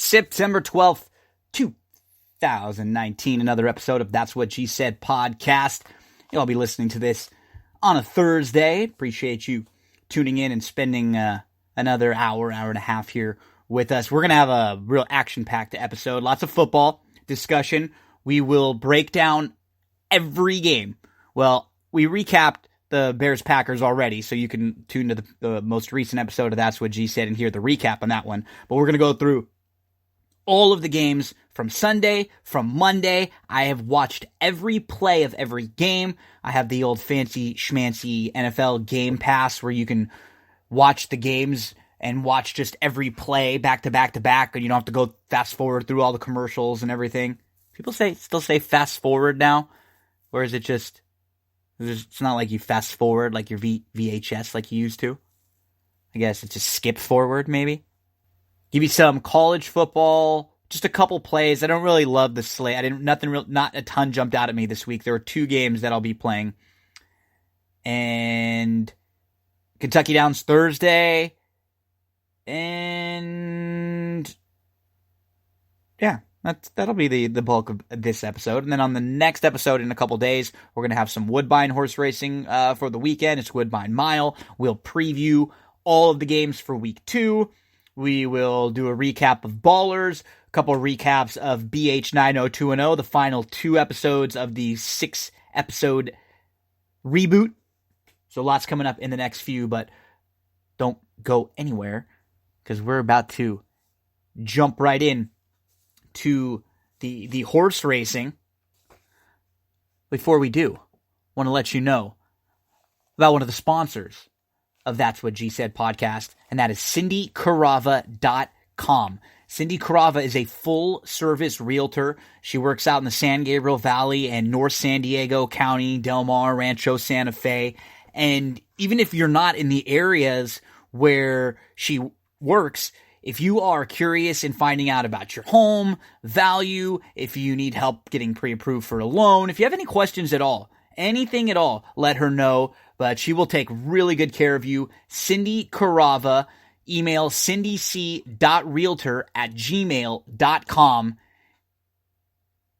September 12th, 2019. Another episode of That's What She Said podcast. You'll be listening to this on a Thursday. Appreciate you tuning in and spending another hour and a half here with us. We're going to have a real action-packed episode. Lots of football discussion. We will break down every game. Well, we recapped the Bears-Packers already, so you can tune to the most recent episode of That's What G Said and hear the recap on that one. But we're going to go through all of the games from Sunday, from Monday. I have watched every play of every game. I have the old fancy schmancy NFL Game Pass where you can watch the games and watch just every play back to back to back, and you don't have to go fast forward through all the commercials and everything. People still say fast forward now, or is it just... It's not like you fast forward like your VHS like you used to. I guess it's just skip forward, maybe. Give you some college football, just a couple plays. I don't really love the slate. Not a ton jumped out at me this week. There were two games that I'll be playing. And Kentucky Downs Thursday. And yeah. That'll be the bulk of this episode. And then on the next episode in a couple days, we're going to have some Woodbine horse racing for the weekend. It's Woodbine Mile. We'll preview all of the games for week 2. We will do a recap of Ballers, a couple of recaps of BH 90210, the final 2 episodes of the 6-episode reboot. So lots coming up in the next few, but don't go anywhere because we're about to jump right in to the horse racing. Before we do, I want to let you know about one of the sponsors of That's What G Said podcast, and that is CindyCarava.com. Cindy Carava is a full-service realtor. She works out in the San Gabriel Valley and North San Diego County, Del Mar, Rancho Santa Fe. And even if you're not in the areas where she works, if you are curious in finding out about your home value, if you need help getting pre-approved for a loan, if you have any questions at all, anything at all, let her know. But she will take really good care of you. Cindy Carava, email cindyc.realtor@gmail.com.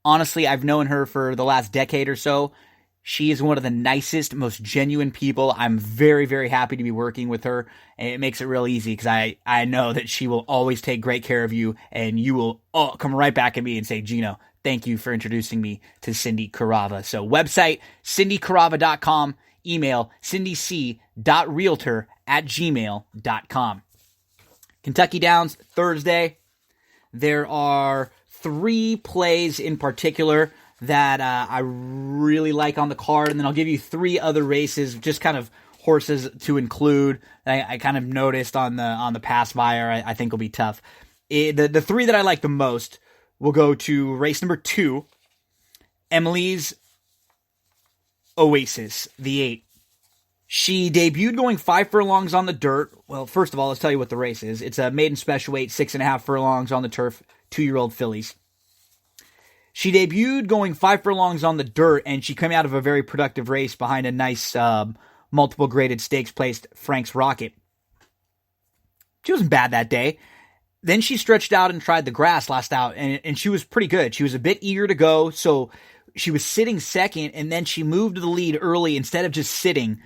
Honestly, I've known her for the last decade or so. She is one of the nicest, most genuine people. I'm very, very happy to be working with her. And it makes it real easy because I know that she will always take great care of you. And you will come right back at me and say, Gino, thank you for introducing me to Cindy Carava. So website, cindycarava.com. Email, cindyc.realtor@gmail.com. Kentucky Downs Thursday. There are 3 plays in particular that I really like on the card, and then I'll give you 3 other races, just kind of horses to include. I kind of noticed on the pass buyer, I think will be tough. The 3 that I like the most will go to race number 2, Emily's Oasis, the 8. She debuted going 5 furlongs on the dirt. Well, first of all, let's tell you what the race is. It's a maiden special weight, 6.5 furlongs on the turf, 2-year-old fillies. She debuted going 5 furlongs on the dirt, and she came out of a very productive race behind a nice multiple graded stakes placed Frank's Rocket. She wasn't bad that day. Then she stretched out and tried the grass last out, and she was pretty good. She was a bit eager to go, so she was sitting second, and then she moved to the lead early instead of just sitting.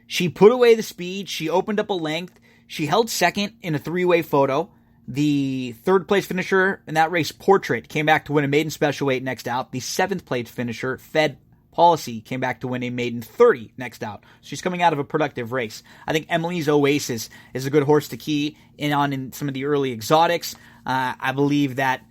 She put away the speed. She opened up a length. She held second in a 3-way photo. The 3rd place finisher in that race, Portrait, came back to win a maiden special weight next out. The 7th place finisher, Fed Policy, came back to win a maiden 30 next out. So she's coming out of a productive race. I think Emily's Oasis is a good horse to key in on in some of the early exotics. I believe that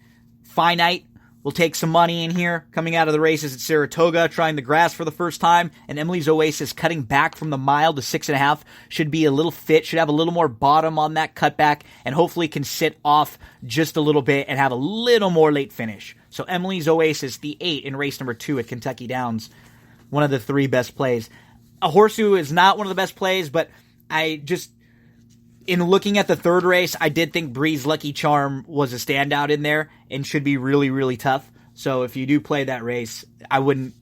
Finite will take some money in here, coming out of the races at Saratoga, trying the grass for the first time, and Emily's Oasis cutting back from the mile to 6.5 should be a little fit, should have a little more bottom on that cutback, and hopefully can sit off just a little bit and have a little more late finish. So Emily's Oasis, the 8 in race number 2 at Kentucky Downs, one of the 3 best plays. A horse who is not one of the best plays, but in looking at the 3rd race, I did think Breeze Lucky Charm was a standout in there and should be really, really tough. So if you do play that race, I wouldn't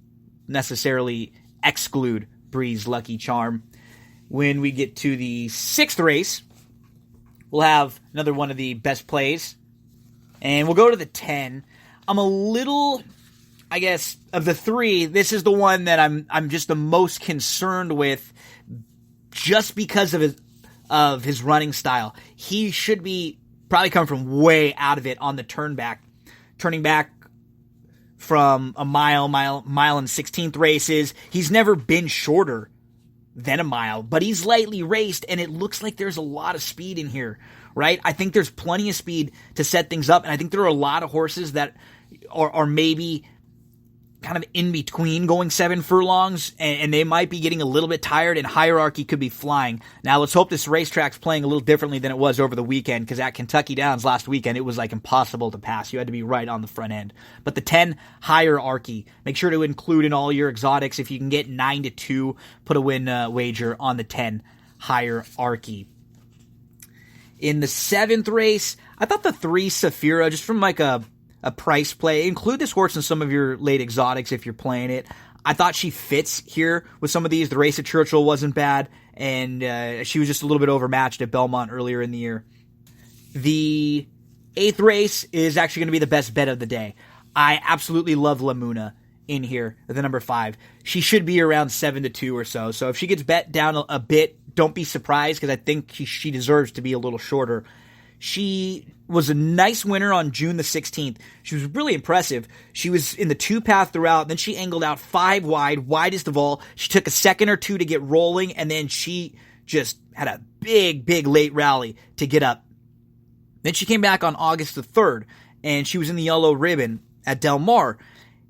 necessarily exclude Breeze Lucky Charm. When we get to the 6th race, we'll have another one of the best plays And we'll go to the 10. I'm a little, I guess, of the three, this is the one that I'm just the most concerned with, just because of his running style. He should be probably coming from way out of it on the turning back from a mile and 16th races. He's never been shorter than a mile, but he's lightly raced, and it looks like there's a lot of speed in here, right? I think there's plenty of speed to set things up, and I think there are a lot of horses that are maybe kind of in between going 7 furlongs, and they might be getting a little bit tired, and Hierarchy could be flying. Now, let's hope this racetrack's playing a little differently than it was over the weekend, because at Kentucky Downs last weekend, it was like impossible to pass. You had to be right on the front end. But the 10, Hierarchy. Make sure to include in all your exotics. If you can get 9-2, put a win wager on the 10, Hierarchy. In the 7th race, I thought the 3, Saphira, just from like a price play. Include this horse in some of your late exotics if you're playing it. I thought she fits here with some of these. The race at Churchill wasn't bad, and she was just a little bit overmatched at Belmont earlier in the year. The 8th race is actually going to be the best bet of the day. I absolutely love Lamuna in here at the number 5. She should be around 7-2 or so. So if she gets bet down a bit, don't be surprised, because I think she deserves to be a little shorter. She was a nice winner on June the 16th. She was really impressive. She was in the 2-path throughout. Then she angled out 5 wide, widest of all. She took a second or two to get rolling, and then she just had a big late rally to get up. Then she came back on August the 3rd, and she was in the yellow ribbon at Del Mar.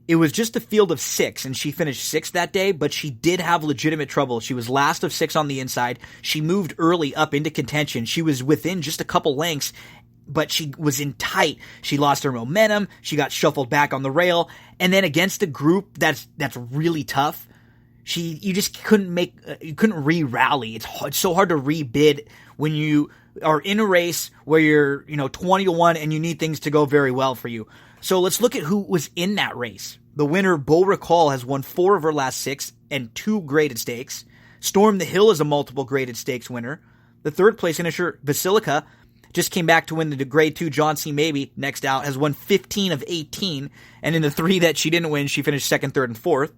It was just a field of 6, and she finished 6th that day, but she did have legitimate trouble. She was last of 6 on the inside. She moved early up into contention. She was within just a couple lengths, but she was in tight. She lost her momentum. She got shuffled back on the rail, and then against a group that's really tough, you just couldn't re-rally. It's so hard to rebid when you are in a race where you're 20-1 and you need things to go very well for you. So let's look at who was in that race. The winner, Beau Recall, has won 4 of her last 6 and 2 graded stakes. Storm the Hill is a multiple graded stakes winner. The 3rd place finisher, Basilica, just came back to win the grade 2 John C. Maybe, next out, has won 15 of 18. And in the 3 that she didn't win, she finished 2nd, 3rd, and 4th.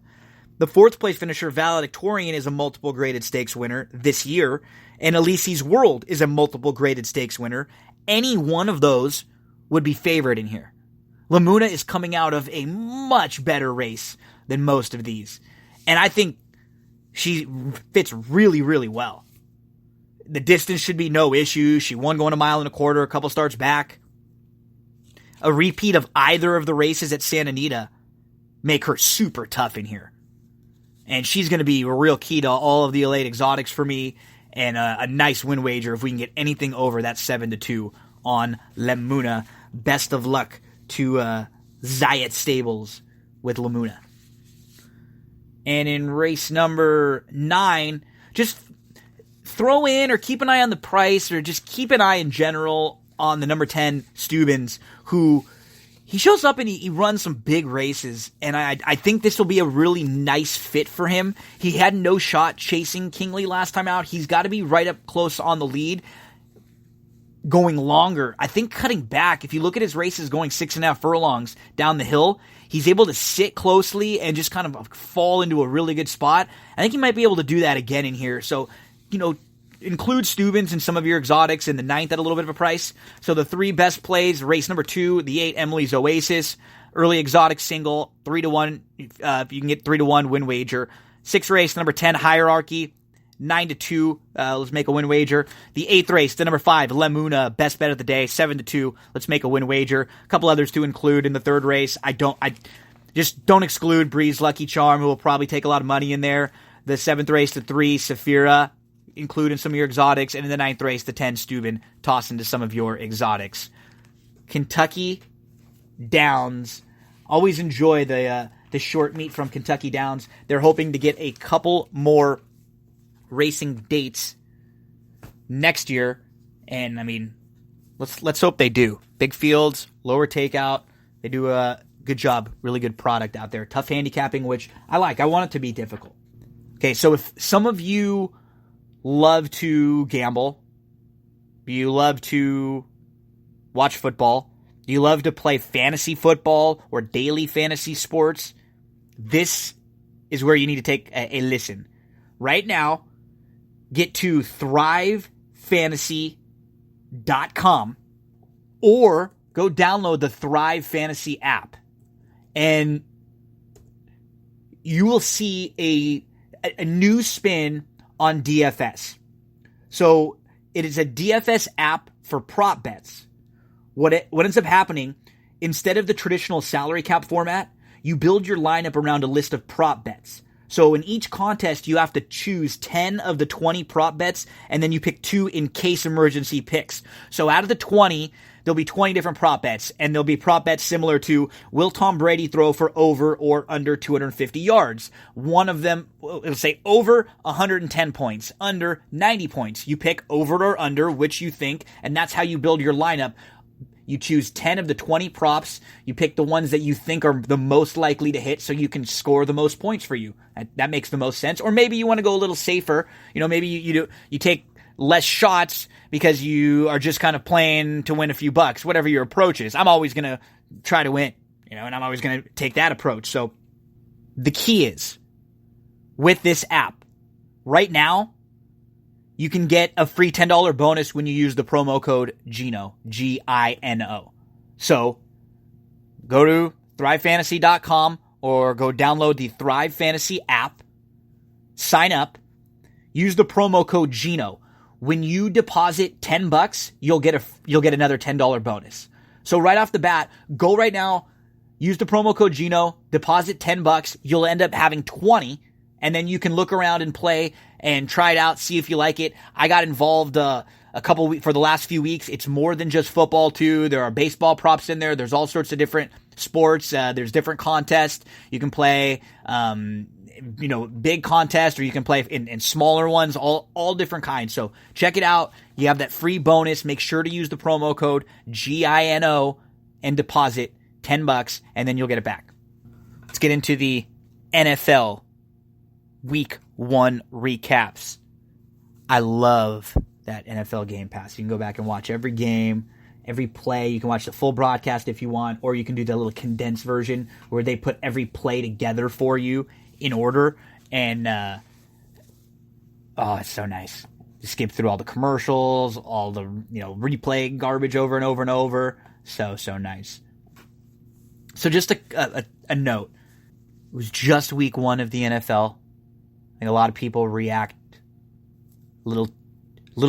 The 4th place finisher, Valedictorian, is a multiple graded stakes winner this year. And Elise's World is a multiple graded stakes winner. Any one of those would be favored in here. Lamuna is coming out of a much better race than most of these. And I think she fits really, really well. The distance should be no issue. She won going 1.25 miles, a couple starts back. A repeat of either of the races at Santa Anita make her super tough in here. And she's going to be a real key to all of the elite exotics for me. And a nice win wager if we can get anything over that 7-2 on Lamuna. Best of luck to Zayat Stables with Lamuna. And in race number 9, just throw in or keep an eye on the price, or just keep an eye in general on the number 10 Stubbins, who he shows up and he runs some big races, and I think this will be a really nice fit for him. He had no shot chasing Kingley last time out. He's got to be right up close on the lead. Going longer, I think cutting back, if you look at his races going 6.5 furlongs down the hill, he's able to sit closely and just kind of fall into a really good spot. I think he might be able to do that again in here. So, include Stubbins in some of your exotics in the 9th at a little bit of a price. So the 3 best plays, race number 2, the 8, Emily's Oasis, early exotic single, 3-1, if you can get 3-1 win wager. 6th race, number 10, Hierarchy, 9-2, let's make a win wager. The 8th race, the number 5, Lamuna, best bet of the day, 7-2, let's make a win wager. A couple others to include in the 3rd race. Just don't exclude Breeze Lucky Charm, who will probably take a lot of money in there. The 7th race, the 3, Saphira, include in some of your exotics. And in the 9th race, the 10, Steuben, toss into some of your exotics. Kentucky Downs, always enjoy the short meet from Kentucky Downs. They're hoping to get a couple more racing dates next year, and let's hope they do. Big fields, lower takeout. They do a good job, really good product out there. Tough handicapping, which I like. I want it to be difficult. Okay, so if some of you love to gamble, you love to watch football, Do you love to play fantasy football or daily fantasy sports? This is where you need to take a listen. Right now, get to thrivefantasy.com or go download the Thrive Fantasy app, and you will see a new spin on DFS. So it is a DFS app for prop bets. What ends up happening, instead of the traditional salary cap format, you build your lineup around a list of prop bets. So in each contest, you have to choose 10 of the 20 prop bets, and then you pick 2 in case emergency picks. So out of the 20, there'll be 20 different prop bets, and there'll be prop bets similar to, will Tom Brady throw for over or under 250 yards? One of them, it'll say over 110 points, under 90 points. You pick over or under, which you think, and that's how you build your lineup. You choose 10 of the 20 props. You pick the ones that you think are the most likely to hit so you can score the most points for you. That makes the most sense. Or maybe you want to go a little safer. Maybe you take less shots because you are just kind of playing to win a few bucks, whatever your approach is. I'm always going to try to win, and I'm always going to take that approach. So the key is, with this app, right now, you can get a free $10 bonus when you use the promo code GINO, Gino. So go to thrivefantasy.com or go download the Thrive Fantasy app, sign up, use the promo code GINO. When you deposit $10, you'll get another $10 bonus. So right off the bat, go right now, use the promo code GINO, deposit $10, you'll end up having 20, and then you can look around and play and try it out, see if you like it. I got involved for the last few weeks. It's more than just football too. There are baseball props in there. There's all sorts of different sports. There's different contests. You can play, big contests, or you can play in smaller ones, all different kinds. So check it out. You have that free bonus. Make sure to use the promo code GINO and deposit $10, and then you'll get it back. Let's get into the NFL Week 1 recaps. I love that NFL Game Pass. You can go back and watch every game, every play. You can watch the full broadcast if you want, or you can do the little condensed version where they put every play together for you in order. And, it's so nice. You skip through all the commercials, all the, replay garbage over and over and over. So nice. So just a note. It was just week 1 of the NFL. I think a lot of people react a little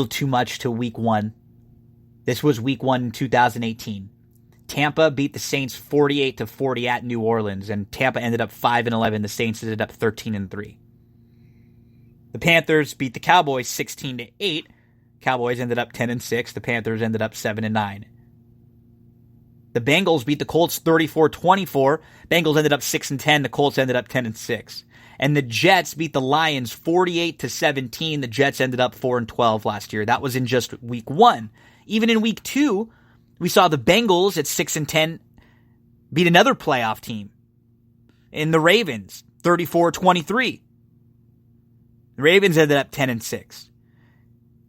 too much to week 1. This was week 1 in 2018. Tampa beat the Saints 48-40 at New Orleans, and Tampa ended up 5-11. The Saints ended up 13-3. The Panthers beat the Cowboys 16-8. Cowboys ended up 10-6. The Panthers ended up 7-9. The Bengals beat the Colts 34-24. Bengals ended up 6-10. The Colts ended up 10-6. And the Jets beat the Lions 48-17. The Jets ended up 4-12 last year. That was in just week 1. Even in week 2, we saw the Bengals at 6-10 beat another playoff team in the Ravens 34-23. The Ravens ended up 10-6.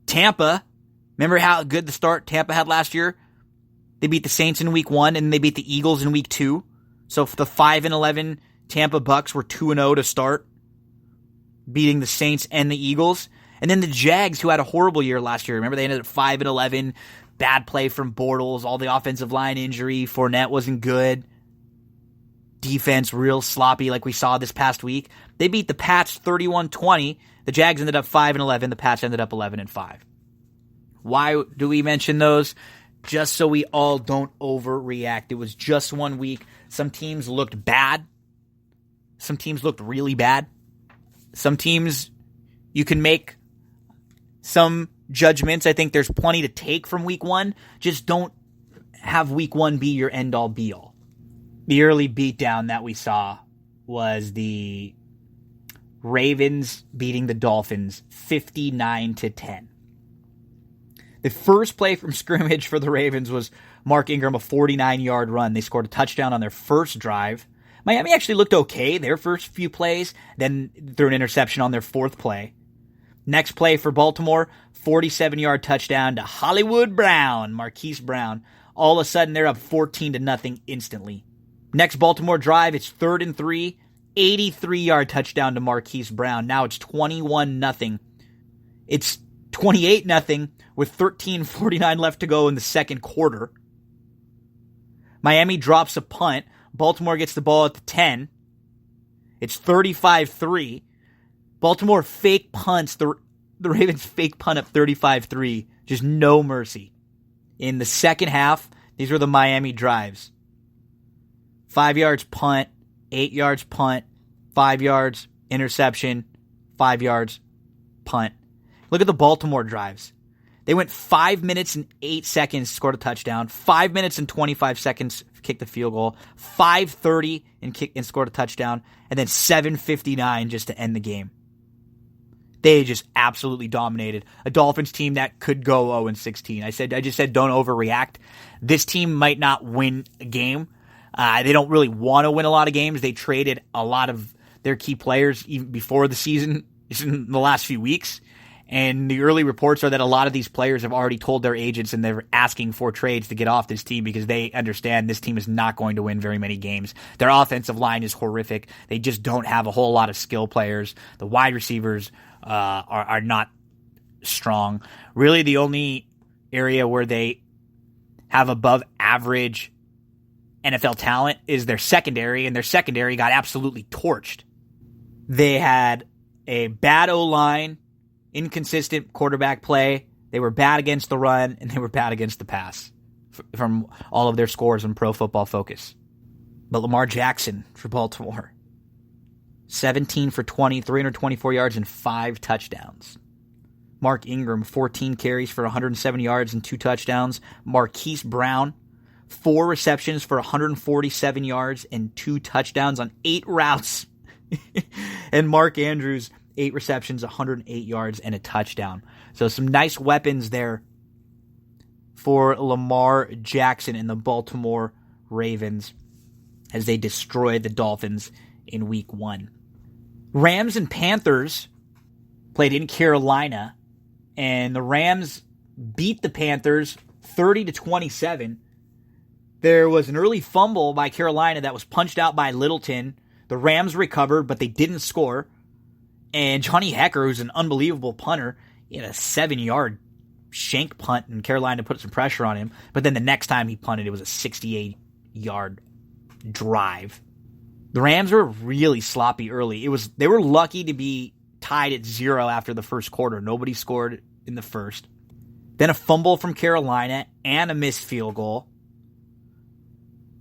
Tampa, remember how good the start Tampa had last year? They beat the Saints in week 1, and they beat the Eagles in week 2. So the 5-11 Tampa Bucks were 2-0 to start, beating the Saints and the Eagles. And then the Jags, who had a horrible year last year. Remember, they ended up 5-11. Bad play from Bortles, all the offensive line injury. Fournette wasn't good. Defense real sloppy like we saw this past week. They beat the Pats 31-20. The Jags ended up 5-11. The Pats ended up 11-5. Why do we mention those? Just so we all don't overreact. It was just 1 week. Some teams looked bad. Some teams looked really bad. Some teams, you can make some judgments. I think there's plenty to take from week 1. Just don't have week 1 be your end-all, be-all. The early beatdown that we saw was the Ravens beating the Dolphins 59-10. The first play from scrimmage for the Ravens was Mark Ingram, a 49-yard run. They scored a touchdown on their first drive. Miami actually looked okay their first few plays, then threw an interception on their 4th play. Next play for Baltimore, 47-yard touchdown to Hollywood Brown, Marquise Brown, All of a sudden, they're up 14-0 instantly. Next Baltimore drive, it's 3rd and 3. 83-yard touchdown to Marquise Brown. Now it's 21-0. It's 28-0 with 13:49 left to go in the second quarter. Miami drops a punt. Baltimore gets the ball at the 10. It's 35-3. Baltimore fake punts. The Ravens fake punt up 35-3. Just no mercy. In the second half, these were the Miami drives. 5 yards punt, 8 yards punt, 5 yards interception, 5 yards punt. Look at the Baltimore drives. They went 5 minutes and 8 seconds, scored a touchdown. 5 minutes and 25 seconds, kicked the field goal. 5:30 and scored a touchdown. And then 7:59 just to end the game. They just absolutely dominated a Dolphins team that could go 0-16. I just said don't overreact. This team might not win a game. They don't really want to win a lot of games. They traded a lot of their key players even before the season, in the last few weeks. And the early reports are that a lot of these players have already told their agents and they're asking for trades to get off this team because they understand this team is not going to win very many games. Their offensive line is horrific. They just don't have a whole lot of skill players. The wide receivers are not strong. Really, the only area where they have above average NFL talent is their secondary, and their secondary got absolutely torched. They had a bad O-line, inconsistent quarterback play. They were bad against the run, and they were bad against the pass from all of their scores on Pro Football Focus. But Lamar Jackson for Baltimore, 17 for 20, 324 yards and 5 touchdowns. Mark Ingram, 14 carries for 107 yards and 2 touchdowns. Marquise Brown, 4 receptions for 147 yards and 2 touchdowns on 8 routes. And Mark Andrews, 8 receptions, 108 yards, and a touchdown. So some nice weapons there for Lamar Jackson and the Baltimore Ravens as they destroyed the Dolphins in Week 1. Rams and Panthers played in Carolina, and the Rams beat the Panthers 30-27. There was an early fumble by Carolina that was punched out by Littleton. The Rams recovered, but they didn't score. And Johnny Hecker, who's an unbelievable punter, he had a 7-yard shank punt, and Carolina put some pressure on him. But then the next time he punted, it was a 68-yard drive. The Rams were really sloppy early. They were lucky to be tied at 0 after the first quarter. Nobody scored in the first. Then a fumble from Carolina and a missed field goal.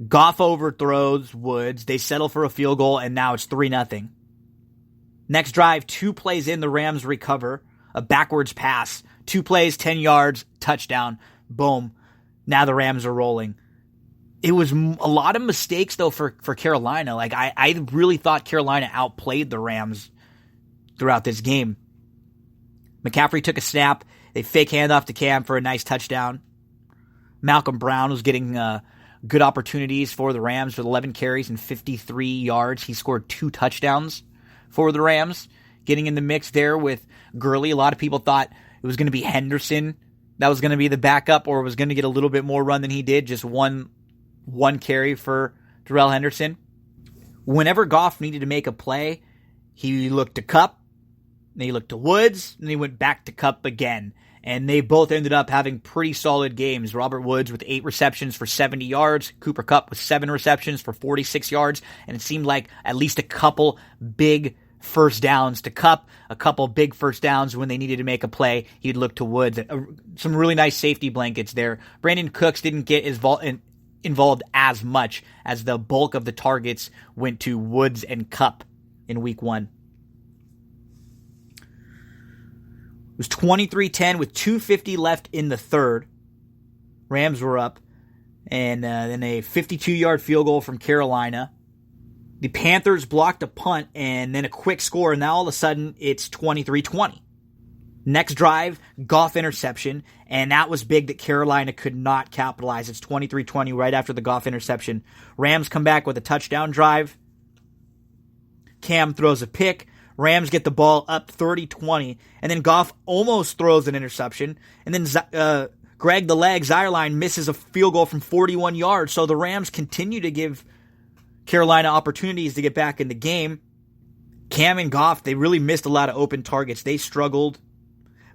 Goff overthrows Woods. They settle for a field goal, and now it's 3-0. Next drive, 2 plays in, the Rams recover. A backwards pass. 2 plays, 10 yards, touchdown. Boom. Now the Rams are rolling. It was a lot of mistakes, though, for Carolina. Like, I really thought Carolina outplayed the Rams throughout this game. McCaffrey took a snap. They fake handoff to Cam for a nice touchdown. Malcolm Brown was getting good opportunities for the Rams with 11 carries and 53 yards. He scored 2 touchdowns for the Rams, getting in the mix there with Gurley. A lot of people thought it was going to be Henderson that was going to be the backup, or was going to get a little bit more run than he did. Just one carry for Darrell Henderson. Whenever Goff needed to make a play, he looked to Kupp, then he looked to Woods, and he went back to Kupp again. And they both ended up having pretty solid games. Robert Woods with 8 receptions for 70 yards. Cooper Kupp with 7 receptions for 46 yards. And it seemed like at least a couple big first downs to Kupp, a couple big first downs when they needed to make a play. He'd look to Woods. Some really nice safety blankets there. Brandon Cooks didn't get involved as much, as the bulk of the targets went to Woods and Kupp in Week 1. It was 23-10 with 2:50 left in the third. Rams were up. And then a 52-yard field goal from Carolina. The Panthers blocked a punt and then a quick score. And now all of a sudden it's 23-20. Next drive, Goff interception. And that was big that Carolina could not capitalize. It's 23-20 right after the Goff interception. Rams come back with a touchdown drive. Cam throws a pick. Rams get the ball up 30-20, and then Goff almost throws an interception, and then Greg the Leg Zuerlein misses a field goal from 41 yards. So the Rams continue to give Carolina opportunities to get back in the game. Cam and Goff, they really missed a lot of open targets. They struggled,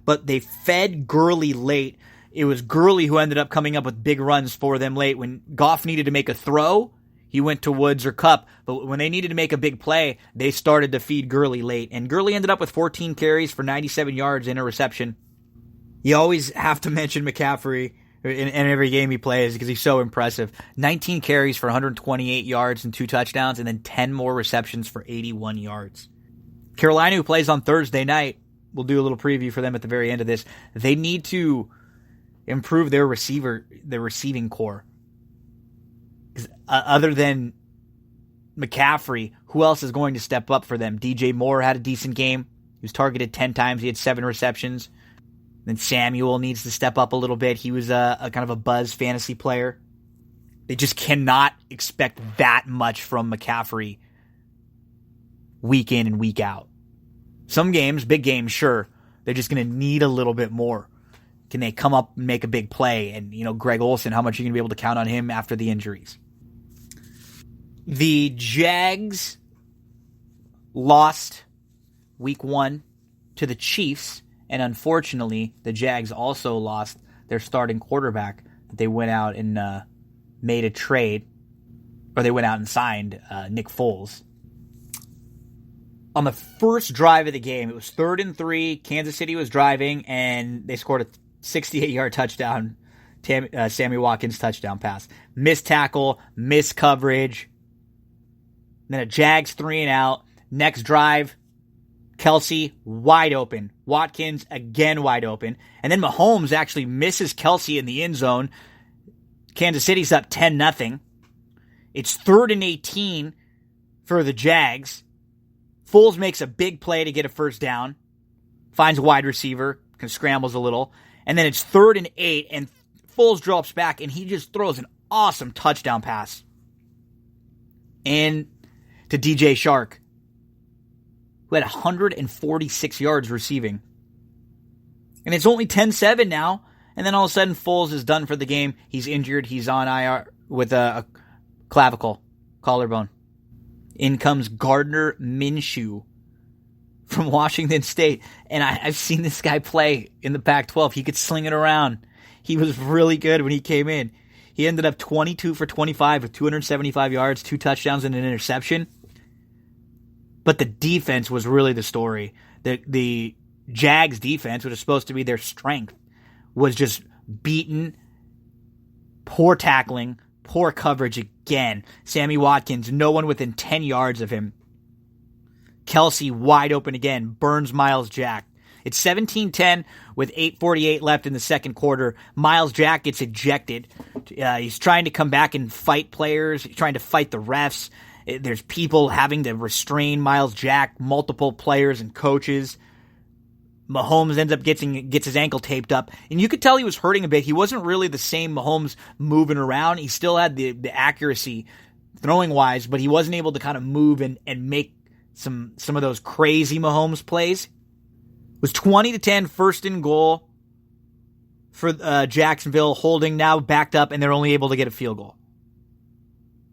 but they fed Gurley late. It was Gurley who ended up coming up with big runs for them late. When Goff needed to make a throw, he went to Woods or Kupp. But when they needed to make a big play, they started to feed Gurley late. And Gurley ended up with 14 carries for 97 yards and a reception. You always have to mention McCaffrey in every game he plays because he's so impressive. 19 carries for 128 yards and 2 touchdowns, and then 10 more receptions for 81 yards. Carolina, who plays on Thursday night, we'll do a little preview for them at the very end of this. They need to improve their receiving core. Other than McCaffrey, who else is going to step up for them? DJ Moore had a decent game. He was targeted 10 times. He had 7 receptions. Then Samuel needs to step up a little bit. He was a kind of a buzz fantasy player. They just cannot expect that much from McCaffrey week in and week out. Some games, big games, sure. They're just going to need a little bit more. Can they come up and make a big play? And, Greg Olsen, how much are you going to be able to count on him after the injuries? The Jags lost week 1 to the Chiefs. And unfortunately, the Jags also lost their starting quarterback. They went out and made a trade, or they went out and signed Nick Foles. On the first drive of the game, it was 3rd and 3. Kansas City was driving, and they scored a 68-yard touchdown, Sammy Watkins touchdown pass. Missed tackle, missed coverage. Then a Jags 3 and out. Next drive, Kelsey wide open. Watkins again wide open. And then Mahomes actually misses Kelsey in the end zone. Kansas City's up 10-0. It's 3rd and 18 for the Jags. Foles makes a big play to get a first down. Finds a wide receiver. Kind of scrambles a little. And then it's 3rd and 8. And Foles drops back and he just throws an awesome touchdown pass. And to DJ Shark, who had 146 yards receiving. And it's only 10-7 now. And then all of a sudden, Foles is done for the game. He's injured. He's on IR with a clavicle, collarbone. In comes Gardner Minshew from Washington State. And I've seen this guy play in the Pac-12. He could sling it around. He was really good when he came in. He ended up 22 for 25 with 275 yards, 2 touchdowns, and an interception. But the defense was really the story. The Jags defense, which is supposed to be their strength, was just beaten. Poor tackling, poor coverage again. Sammy Watkins, no one within 10 yards of him. Kelsey wide open again, burns Myles Jack. It's 17-10 with 8:48 left in the second quarter. Myles Jack gets ejected. He's trying to come back and fight players. He's trying to fight the refs. There's people having to restrain Myles Jack, multiple players and coaches. Mahomes ends up gets his ankle taped up. And you could tell he was hurting a bit. He wasn't really the same Mahomes moving around. He still had the accuracy throwing-wise, but he wasn't able to kind of move and make some of those crazy Mahomes plays. It was 20-10, 1st and goal for Jacksonville. Holding now backed up, and they're only able to get a field goal.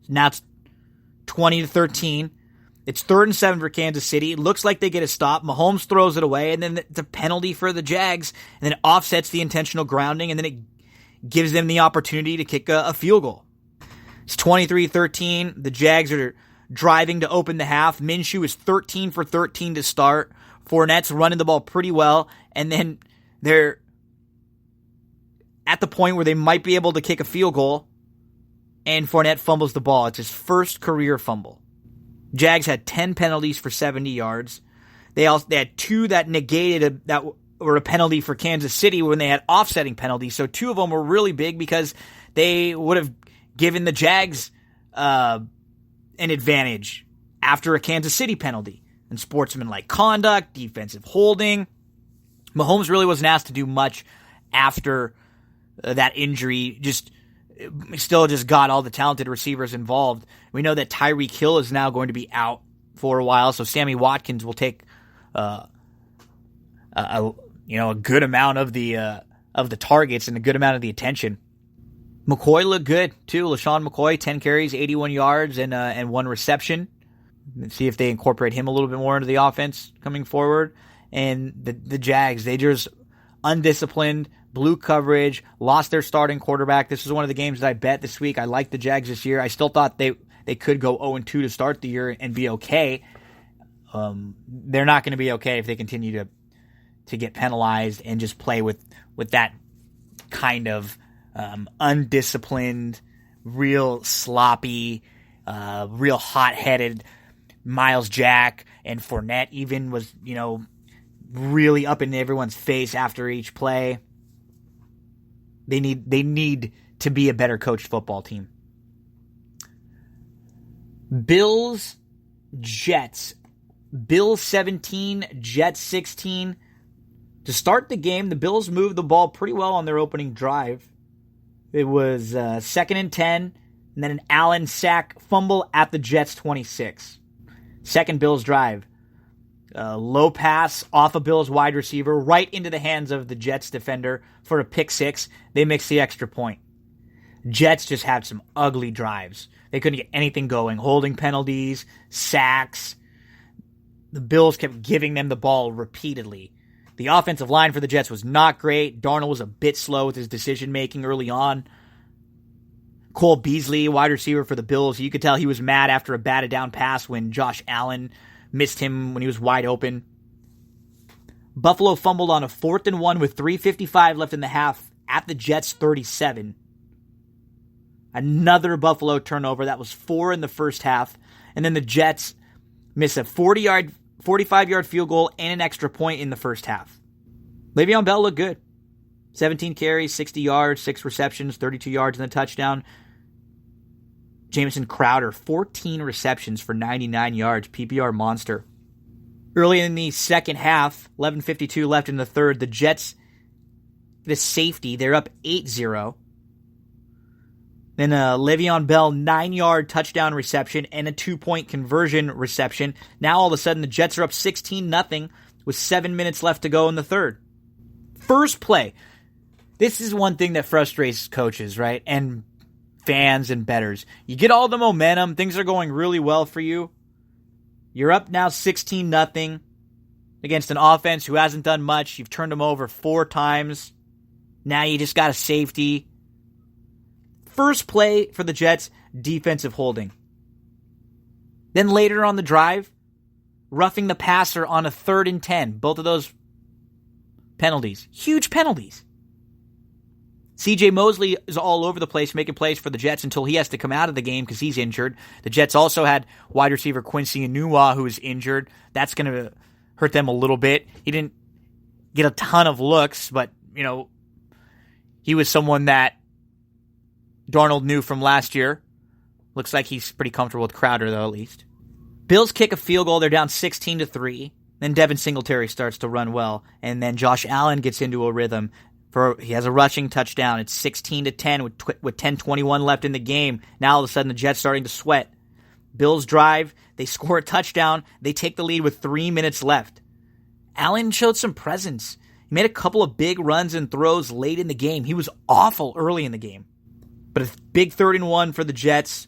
Now it's 20-13. It's 3rd and 7 for Kansas City. It looks like they get a stop. Mahomes throws it away, and then it's a penalty for the Jags, and then it offsets the intentional grounding, and then it gives them the opportunity to kick a field goal. It's 23-13. The Jags are driving to open the half. Minshew is 13 for 13 to start. Fournette's running the ball pretty well, and then they're at the point where they might be able to kick a field goal, and Fournette fumbles the ball. It's his first career fumble. Jags had 10 penalties for 70 yards. They had 2 that negated that were a penalty for Kansas City when they had offsetting penalties. So 2 of them were really big because they would have given the Jags an advantage after a Kansas City penalty. And sportsmanlike conduct, defensive holding. Mahomes really wasn't asked to do much after that injury. Still just got all the talented receivers involved. We know that Tyreek Hill is now going to be out for a while, so Sammy Watkins will take a good amount of the of the targets and a good amount of the attention. McCoy looked good, too. LaShawn McCoy, 10 carries, 81 yards, and 1 reception. Let's see if they incorporate him a little bit more into the offense coming forward. And the Jags, they just undisciplined, blew coverage, lost their starting quarterback. This was one of the games that I bet this week. I liked the Jags this year. I still thought they could go 0-2 to start the year and be okay. They're not going to be okay if they continue to get penalized and just play with that kind of undisciplined, real sloppy, real hot-headed Miles Jack and Fournette even was, really up in everyone's face after each play. They need to be a better coached football team. Bills, Jets. Bills 17, Jets 16. To start the game, the Bills moved the ball pretty well on their opening drive. It was 2nd and 10, and then an Allen sack fumble at the Jets 26. Second Bills drive. Low pass off a Bills wide receiver right into the hands of the Jets defender for a pick six. They mixed the extra point. Jets just had some ugly drives. They couldn't get anything going. Holding penalties, sacks. The Bills kept giving them the ball repeatedly. The offensive line for the Jets was not great. Darnold was a bit slow with his decision-making early on. Cole Beasley, wide receiver for the Bills, you could tell he was mad after a batted down pass when Josh Allen missed him when he was wide open. Buffalo fumbled on a 4th and 1 with 3:55 left in the half at the Jets 37. Another Buffalo turnover. That was 4 in the first half. And then the Jets miss a 45-yard field goal and an extra point in the first half. Le'Veon Bell looked good. 17 carries, 60 yards, 6 receptions, 32 yards, and a touchdown. Jamison Crowder, 14 receptions for 99 yards. PPR monster. Early in the second half, 11:52 left in the third, the Jets, the safety, they're up 8-0. Then Le'Veon Bell, 9-yard touchdown reception and a 2-point conversion reception. Now all of a sudden the Jets are up 16-0 with 7 minutes left to go in the third. First play. This is one thing that frustrates coaches, right? And fans and bettors. You get all the momentum. Things are going really well for you. You're up now 16-0 against an offense who hasn't done much. You've turned them over 4 times. Now you just got a safety. First play for the Jets, defensive holding. Then later on the drive, roughing the passer on a 3rd and 10. Both of those penalties. Huge penalties. C.J. Mosley is all over the place making plays for the Jets until he has to come out of the game because he's injured. The Jets also had wide receiver Quincy Enunwa who is injured. That's going to hurt them a little bit. He didn't get a ton of looks, but, he was someone that Darnold knew from last year. Looks like he's pretty comfortable with Crowder, though, at least. Bills kick a field goal. They're down 16-3. Then Devin Singletary starts to run well. And then Josh Allen gets into a rhythm. He has a rushing touchdown. It's 16-10 with 10:21 left in the game. Now all of a sudden the Jets starting to sweat. Bills drive. They score a touchdown. They take the lead with 3 minutes left. Allen showed some presence. He made a couple of big runs and throws late in the game. He was awful early in the game. But a big 3rd and 1 for the Jets.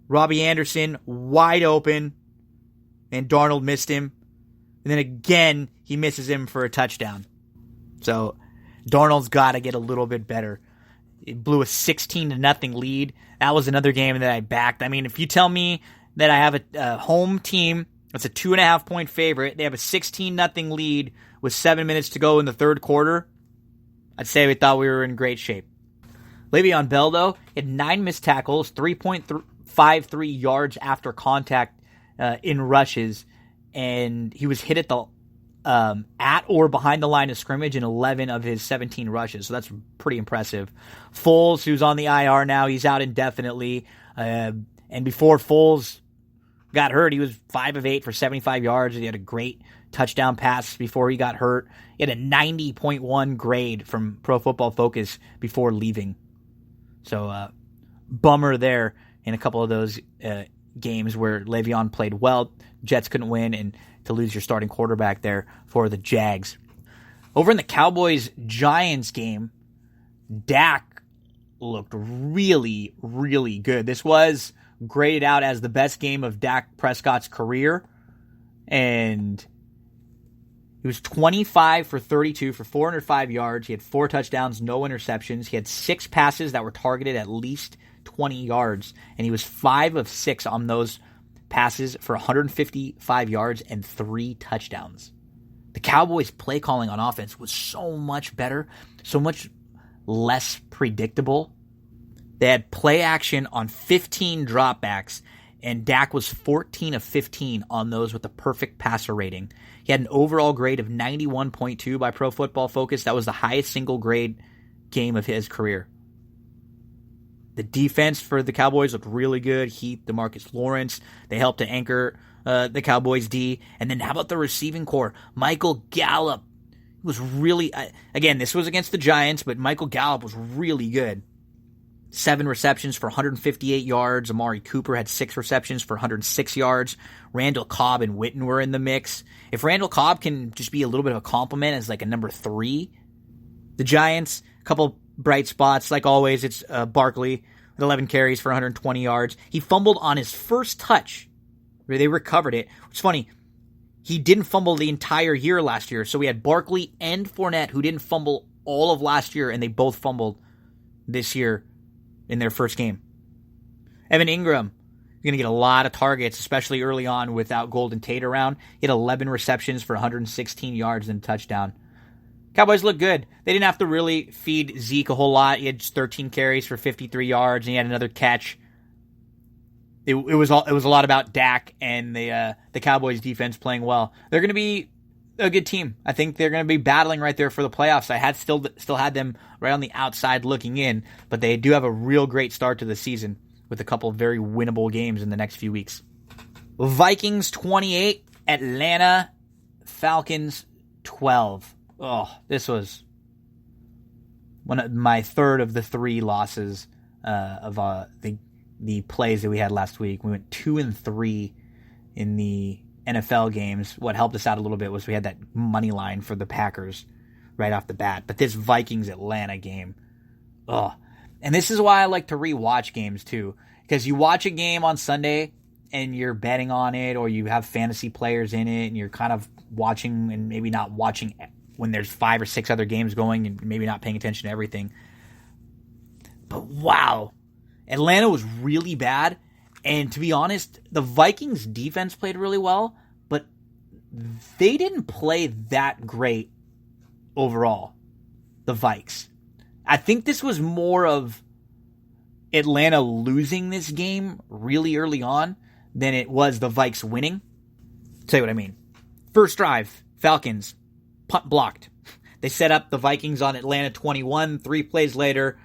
Robbie Anderson wide open. And Darnold missed him. And then again, he misses him for a touchdown. So Darnold's got to get a little bit better. It blew a 16-0 lead. That was another game that I backed. I mean, if you tell me that I have a home team that's a 2.5-point favorite, they have a 16-0 lead with 7 minutes to go in the third quarter, I'd say we thought we were in great shape. Le'Veon Bell, though, had 9 missed tackles, 3.53 yards after contact in rushes, and he was hit at or behind the line of scrimmage in 11 of his 17 rushes. So that's pretty impressive. Foles, who's on the IR now, he's out indefinitely. And before Foles got hurt, he was 5 of 8 for 75 yards. He had a great touchdown pass before he got hurt. He had a 90.1 grade from Pro Football Focus before leaving. So bummer there in a couple of those games where Le'Veon played well. Jets couldn't win, and to lose your starting quarterback there for the Jags. Over in the Cowboys-Giants game, Dak looked really, really good. This was graded out as the best game of Dak Prescott's career. And he was 25 for 32 for 405 yards. He had 4 touchdowns, no interceptions. He had 6 passes that were targeted at least 20 yards. And he was 5 of 6 on those passes for 155 yards and 3 touchdowns. The Cowboys' play calling on offense was so much better, so much less predictable. They had play action on 15 dropbacks, and Dak was 14 of 15 on those with a perfect passer rating. He had an overall grade of 91.2 by Pro Football Focus. That was the highest single grade game of his career. The defense for the Cowboys looked really good. Heath, DeMarcus Lawrence, they helped to anchor the Cowboys D. And then how about the receiving core? Michael Gallup was really, again, this was against the Giants, but Michael Gallup was really good. 7 receptions for 158 yards. Amari Cooper had 6 receptions for 106 yards. Randall Cobb and Witten were in the mix. If Randall Cobb can just be a little bit of a compliment as like a number 3, the Giants, a couple bright spots. Like always, it's Barkley with 11 carries for 120 yards. He fumbled on his first touch. They recovered it. It's funny. He didn't fumble the entire year last year. So we had Barkley and Fournette who didn't fumble all of last year, and they both fumbled this year in their first game. Evan Ingram is going to get a lot of targets, especially early on without Golden Tate around. He had 11 receptions for 116 yards and a touchdown. Cowboys look good. They didn't have to really feed Zeke a whole lot. He had just 13 carries for 53 yards, and he had another catch. It was a lot about Dak and the Cowboys defense playing well. They're going to be a good team. I think they're going to be battling right there for the playoffs. I had still had them right on the outside looking in, but they do have a real great start to the season with a couple of very winnable games in the next few weeks. Vikings 28, Atlanta Falcons 12. Oh, this was one of my third of the 3 losses of the plays that we had last week. We went 2-3 in the NFL games. What helped us out a little bit was we had that money line for the Packers right off the bat. But this Vikings-Atlanta game, and this is why I like to rewatch games too, because you watch a game on Sunday and you're betting on it, or you have fantasy players in it, and you're kind of watching and maybe not watching when there's 5 or 6 other games going and maybe not paying attention to everything. But wow, Atlanta was really bad. And to be honest, the Vikings defense played really well, but they didn't play that great overall, the Vikes. I think this was more of Atlanta losing this game really early on than it was the Vikes winning. I'll tell you what I mean. First drive, Falcons, punt blocked. They set up the Vikings on Atlanta 21. 3 plays later,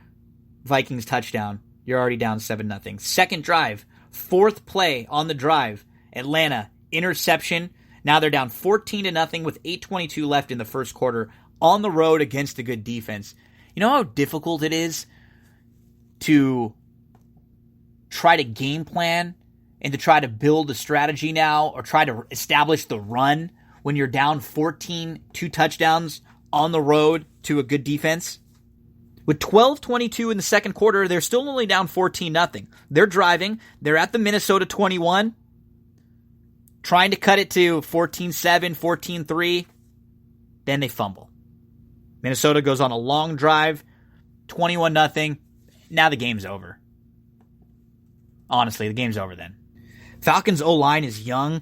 Vikings touchdown. You're already down 7-0. Second drive, 4th play on the drive, Atlanta, interception. Now they're down 14-0 with 8:22 left in the first quarter on the road against a good defense. You know how difficult it is to try to game plan and to try to build a strategy now or try to establish the run when you're down 14, 2 touchdowns on the road to a good defense? With 12:22 in the second quarter, they're still only down 14-0. They're driving. They're at the Minnesota 21, trying to cut it to 14-7, 14-3. Then they fumble. Minnesota goes on a long drive, 21-0. Now the game's over. Honestly, the game's over then. Falcons O-line is young.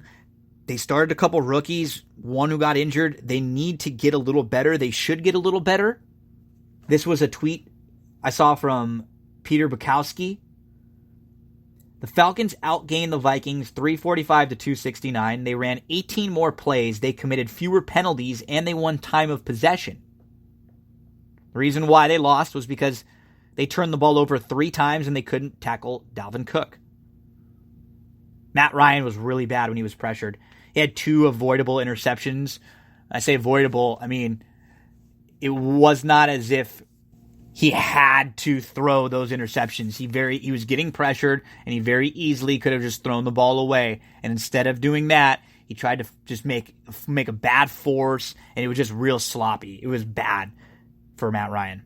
They started a couple rookies, one who got injured. They need to get a little better. They should get a little better. This was a tweet I saw from Peter Bukowski. The Falcons outgained the Vikings 345-269. They ran 18 more plays. They committed fewer penalties, and they won time of possession. The reason why they lost was because they turned the ball over 3 times and they couldn't tackle Dalvin Cook. Matt Ryan was really bad when he was pressured. He had 2 avoidable interceptions. I say avoidable, I mean, it was not as if he had to throw those interceptions. He was getting pressured, and he very easily could have just thrown the ball away. And instead of doing that, He tried to just make a bad force, and it was just real sloppy. It was bad for Matt Ryan.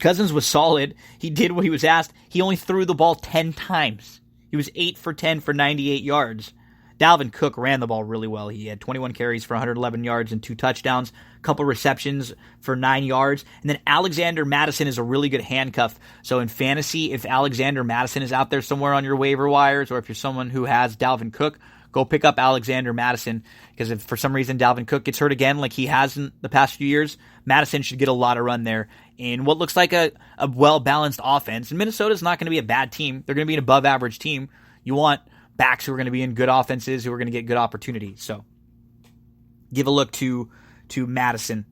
Cousins was solid. He did what he was asked. He only threw the ball 10 times. He was 8 for 10 for 98 yards. Dalvin Cook ran the ball really well. He had 21 carries for 111 yards and 2 touchdowns, a couple receptions for 9 yards. And then Alexander Mattison is a really good handcuff. So in fantasy, if Alexander Mattison is out there somewhere on your waiver wires, or if you're someone who has Dalvin Cook, go pick up Alexander Mattison, because if for some reason Dalvin Cook gets hurt again like he has in the past few years, Mattison should get a lot of run there in what looks like a well-balanced offense. And Minnesota's not going to be a bad team. They're going to be an above-average team. You want backs who are going to be in good offenses, who are going to get good opportunities. So give a look to Madison.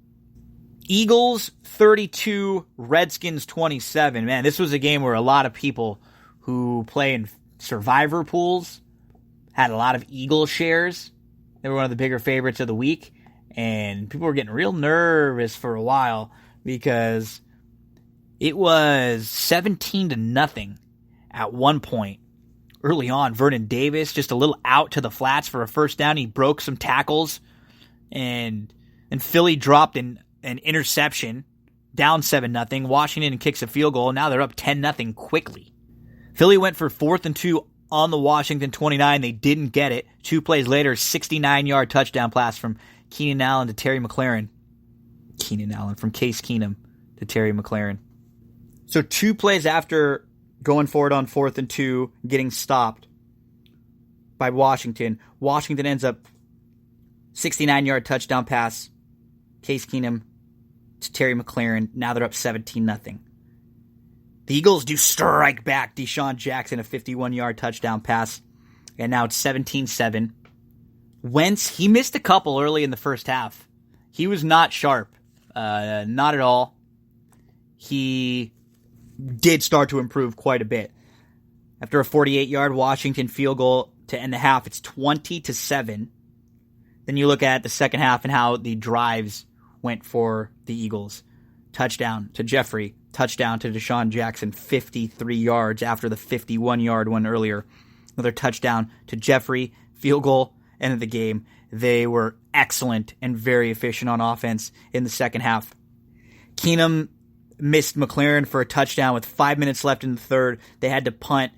Eagles 32, Redskins 27. Man, this was a game where a lot of people who play in survivor pools had a lot of Eagle shares. They were one of the bigger favorites of the week, and people were getting real nervous for a while because it was 17-0 at one point. Early on, Vernon Davis just a little out to the flats for a first down. He broke some tackles, and Philly dropped an interception, down 7-0. Washington kicks a field goal, and now they're up 10-0 quickly. Philly went for 4th and 2 on the Washington 29. They didn't get it. 2 plays later, 69-yard touchdown pass from Keenan Allen to Terry McLaurin. From Case Keenum to Terry McLaurin. So 2 plays after going forward on 4th and 2, getting stopped by Washington. Washington ends up 69-yard touchdown pass, Case Keenum to Terry McLaurin. Now they're up 17-0. The Eagles do strike back Deshaun Jackson, a 51-yard touchdown pass, and now it's 17-7. Wentz, he missed a couple early in the first half. He was not sharp, not at all. He did start to improve quite a bit. After a 48-yard Washington field goal to end the half, it's 20-7. Then you look at the second half and how the drives went for the Eagles. Touchdown to Jeffrey, touchdown to Deshaun Jackson, 53 yards after the 51-yard one earlier. Another touchdown to Jeffrey, field goal, end of the game. They were excellent and very efficient on offense in the second half. Keenum missed McLaurin for a touchdown with 5 minutes left in the third. They had to punt,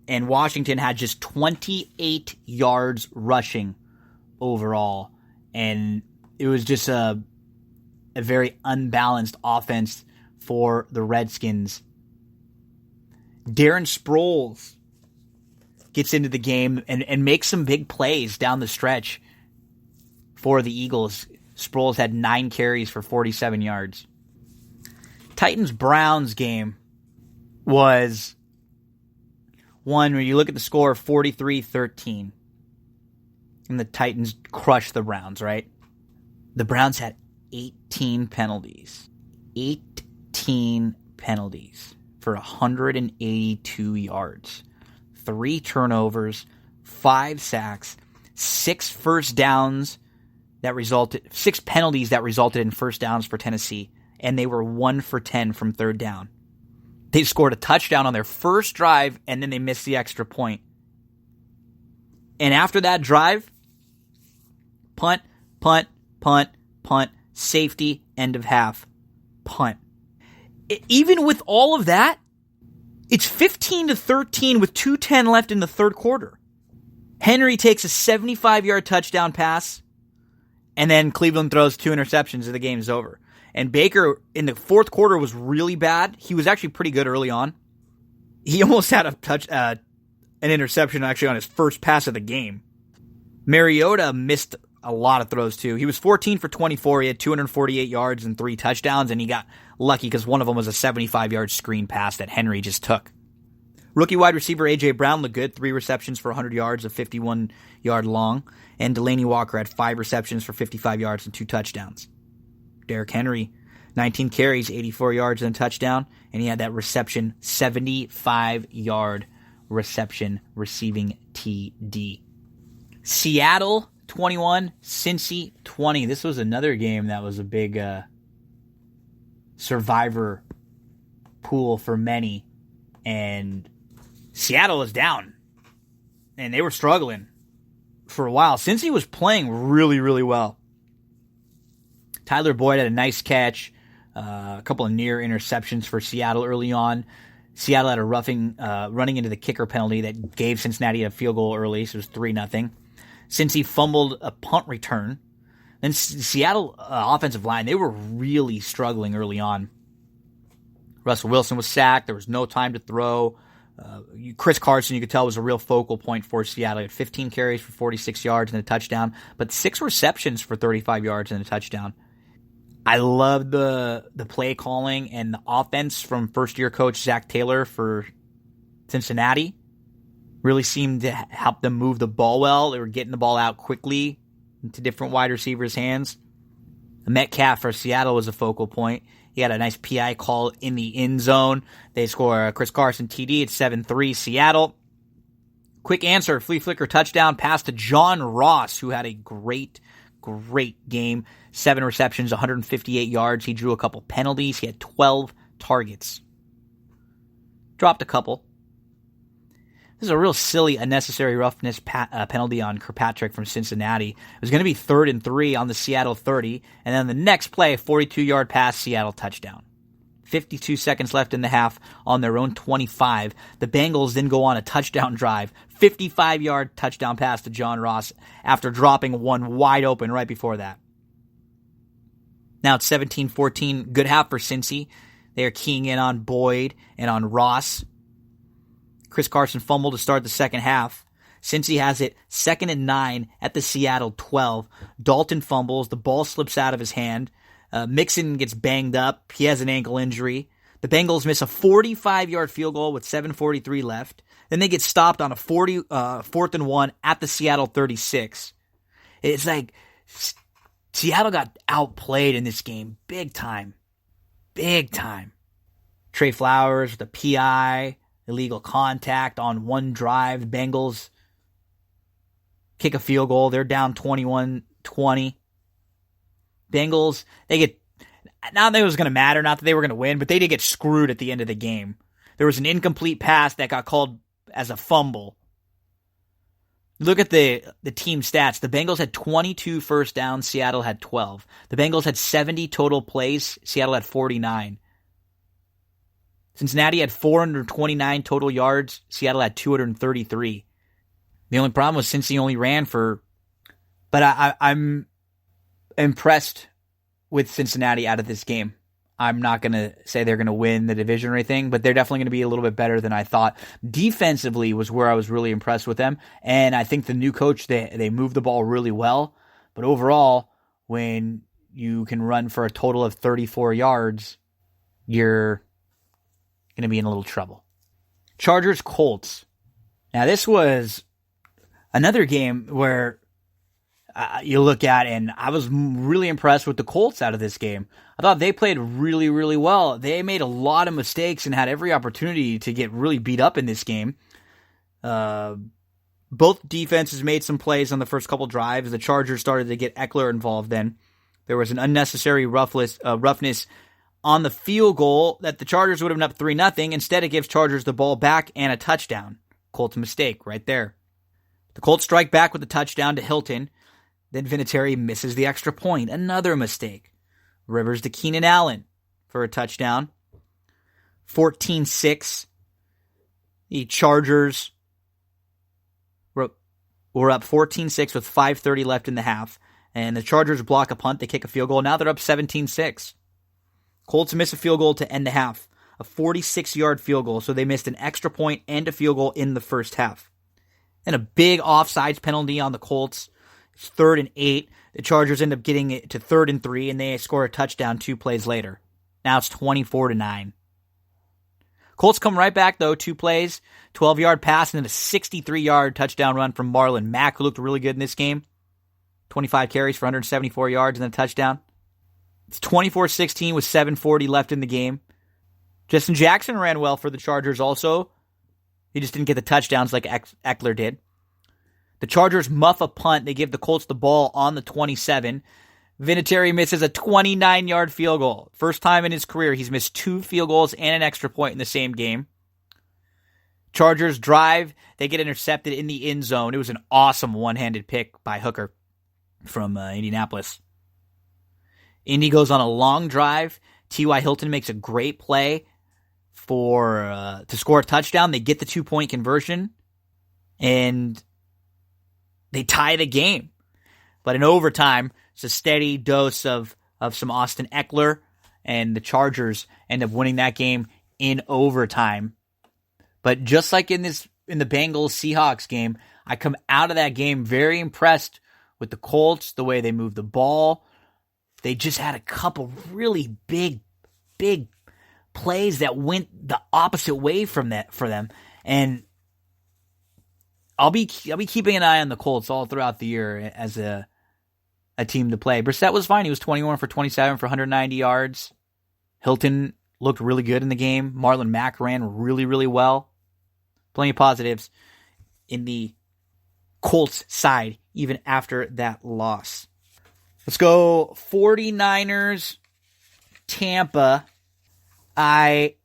and Washington had just 28 yards rushing overall. And it was just a very unbalanced offense for the Redskins. Darren Sproles gets into the game and makes some big plays down the stretch for the Eagles. Sproles had 9 carries for 47 yards. Titans-Browns game was one where you look at the score, 43-13. And the Titans crushed the Browns, right? The Browns had 18 penalties. 18 penalties for 182 yards. 3 turnovers, 5 sacks, 6 first downs that resulted, 6 penalties that resulted in first downs for Tennessee, and they were 1 for 10 from third down. They scored a touchdown on their first drive, and then they missed the extra point. And after that drive, punt, punt, punt, punt, safety, end of half, punt. Even with all of that, it's 15-13 with 2:10 left in the third quarter. Henry takes a 75-yard touchdown pass, and then Cleveland throws 2 interceptions and the game's over. And Baker in the fourth quarter was really bad. He was actually pretty good early on. He almost had an interception actually on his first pass of the game. Mariota missed a lot of throws too. He was 14 for 24. He had 248 yards and 3 touchdowns, and he got lucky because one of them was a 75-yard screen pass that Henry just took. Rookie wide receiver A.J. Brown looked good. 3 receptions for 100 yards, a 51-yard long. And Delaney Walker had 5 receptions for 55 yards and 2 touchdowns. Derrick Henry, 19 carries, 84 yards and a touchdown. And he had that reception, 75-yard reception receiving TD. Seattle 21, Cincy 20. This was another game that was a big survivor pool for many. And Seattle was down. And they were struggling for a while. Cincy was playing really, really well. Tyler Boyd had a nice catch, a couple of near interceptions for Seattle early on. Seattle had a running into the kicker penalty that gave Cincinnati a field goal early, so it was 3-0. Cincy fumbled a punt return. Then Seattle offensive line, they were really struggling early on. Russell Wilson was sacked. There was no time to throw. Chris Carson, you could tell, was a real focal point for Seattle. He had 15 carries for 46 yards and a touchdown, but 6 receptions for 35 yards and a touchdown. I love the play calling and the offense from first-year coach Zach Taylor for Cincinnati. Really seemed to help them move the ball well. They were getting the ball out quickly into different wide receivers' hands. Metcalf for Seattle was a focal point. He had a nice PI call in the end zone. They score a Chris Carson TD at 7-3 Seattle. Quick answer, flea flicker touchdown pass to John Ross, who had a great game. 7 receptions, 158 yards. He drew a couple penalties. He had 12 targets. Dropped a couple. This is a real silly, unnecessary roughness penalty on Kirkpatrick from Cincinnati. It was going to be 3rd and 3 on the Seattle 30, and then the next play, 42-yard pass, Seattle touchdown. 52 seconds left in the half on their own 25. The Bengals then go on a touchdown drive. 55-yard touchdown pass to John Ross after dropping one wide open right before that. Now it's 17-14. Good half for Cincy. They are keying in on Boyd and on Ross. Chris Carson fumbled to start the second half. Cincy has it 2nd and 9 at the Seattle 12. Dalton fumbles. The ball slips out of his hand. Mixon gets banged up. He has an ankle injury. The Bengals miss a 45-yard field goal with 7:43 left. Then they get stopped on a 4th and 1 at the Seattle 36. It's like Seattle got outplayed in this game big time. Big time. Trey Flowers with a PI. Illegal contact on one drive. Bengals kick a field goal. They're down 21-20. Bengals, not that it was going to matter, not that they were going to win, but they did get screwed at the end of the game. There was an incomplete pass that got called as a fumble. Look at the team stats. The Bengals had 22 first downs. Seattle had 12. The Bengals had 70 total plays. Seattle had 49. Cincinnati had 429 total yards. Seattle had 233. The only problem was Cincy only ran for... But I'm impressed with Cincinnati out of this game. I'm not going to say they're going to win the division or anything, but they're definitely going to be a little bit better than I thought. Defensively was where I was really impressed with them, and I think the new coach, they moved the ball really well. But overall, when you can run for a total of 34 yards, you're going to be in a little trouble. Chargers-Colts. Now, this was another game where you look at, and I was really impressed with the Colts out of this game. I thought they played really, really well. They made a lot of mistakes and had every opportunity to get really beat up in this game. Both defenses made some plays on the first couple drives. The Chargers started to get Eckler involved then. There was an unnecessary roughness on the field goal that the Chargers would have been up 3-0. Instead, it gives Chargers the ball back and a touchdown. Colts mistake right there. The Colts strike back with a touchdown to Hilton. Then Vinatieri misses the extra point. Another mistake. Rivers to Keenan Allen for a touchdown. 14-6. The Chargers were up 14-6 with 5:30 left in the half. And the Chargers block a punt. They kick a field goal. Now they're up 17-6. Colts miss a field goal to end the half. A 46-yard field goal. So they missed an extra point and a field goal in the first half. And a big offsides penalty on the Colts. It's 3rd and 8. The Chargers end up getting it to 3rd and 3, and they score a touchdown 2 plays later. Now it's 24-9. Colts come right back, though, 2 plays, 12-yard pass, and then a 63-yard touchdown run from Marlon Mack, who looked really good in this game. 25 carries for 174 yards and then a touchdown. It's 24-16 with 7:40 left in the game. Justin Jackson ran well for the Chargers also. He just didn't get the touchdowns like Eckler did. The Chargers muff a punt. They give the Colts the ball on the 27. Vinatieri misses a 29-yard field goal. First time in his career he's missed 2 field goals and an extra point in the same game. Chargers drive. They get intercepted in the end zone. It was an awesome one-handed pick by Hooker from Indianapolis. Indy goes on a long drive. T.Y. Hilton makes a great play to score a touchdown. They get the 2-point conversion, and they tie the game. But in overtime, it's a steady dose of some Austin Eckler, and the Chargers end up winning that game in overtime. But just like in the Bengals-Seahawks game, I come out of that game very impressed with the Colts, the way they moved the ball. They just had a couple really big plays that went the opposite way for them. And I'll be keeping an eye on the Colts all throughout the year as a team to play. Brissett was fine. He was 21 for 27 for 190 yards. Hilton looked really good in the game. Marlon Mack ran really, really well. Plenty of positives in the Colts side, even after that loss. Let's go 49ers, Tampa. It's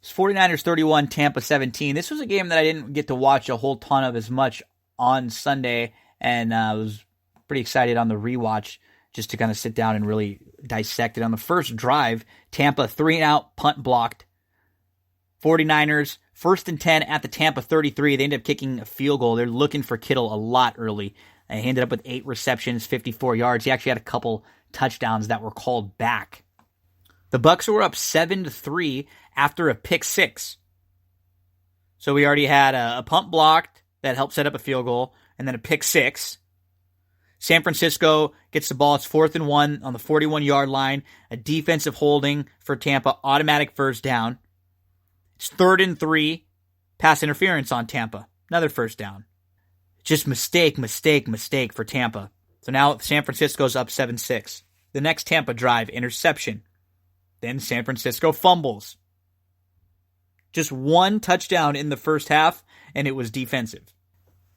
49ers 31, Tampa 17. This was a game that I didn't get to watch a whole ton of as much on Sunday, and I was pretty excited on the rewatch just to kind of sit down and really dissect it. On the first drive, Tampa 3-and-out, punt blocked. 49ers, 1st and 10 at the Tampa 33. They end up kicking a field goal. They're looking for Kittle a lot early. He ended up with 8 receptions, 54 yards. He actually had a couple touchdowns that were called back. The Bucs were up 7-3 after a pick six. So we already had a punt blocked that helped set up a field goal, and then a pick six. San Francisco gets the ball. It's 4th and 1 on the 41-yard line. A defensive holding for Tampa. Automatic first down. It's 3rd and 3. Pass interference on Tampa. Another first down. Just mistake for Tampa. So now San Francisco's up 7-6. The next Tampa drive, interception. Then San Francisco fumbles. Just one touchdown in the first half, and it was defensive.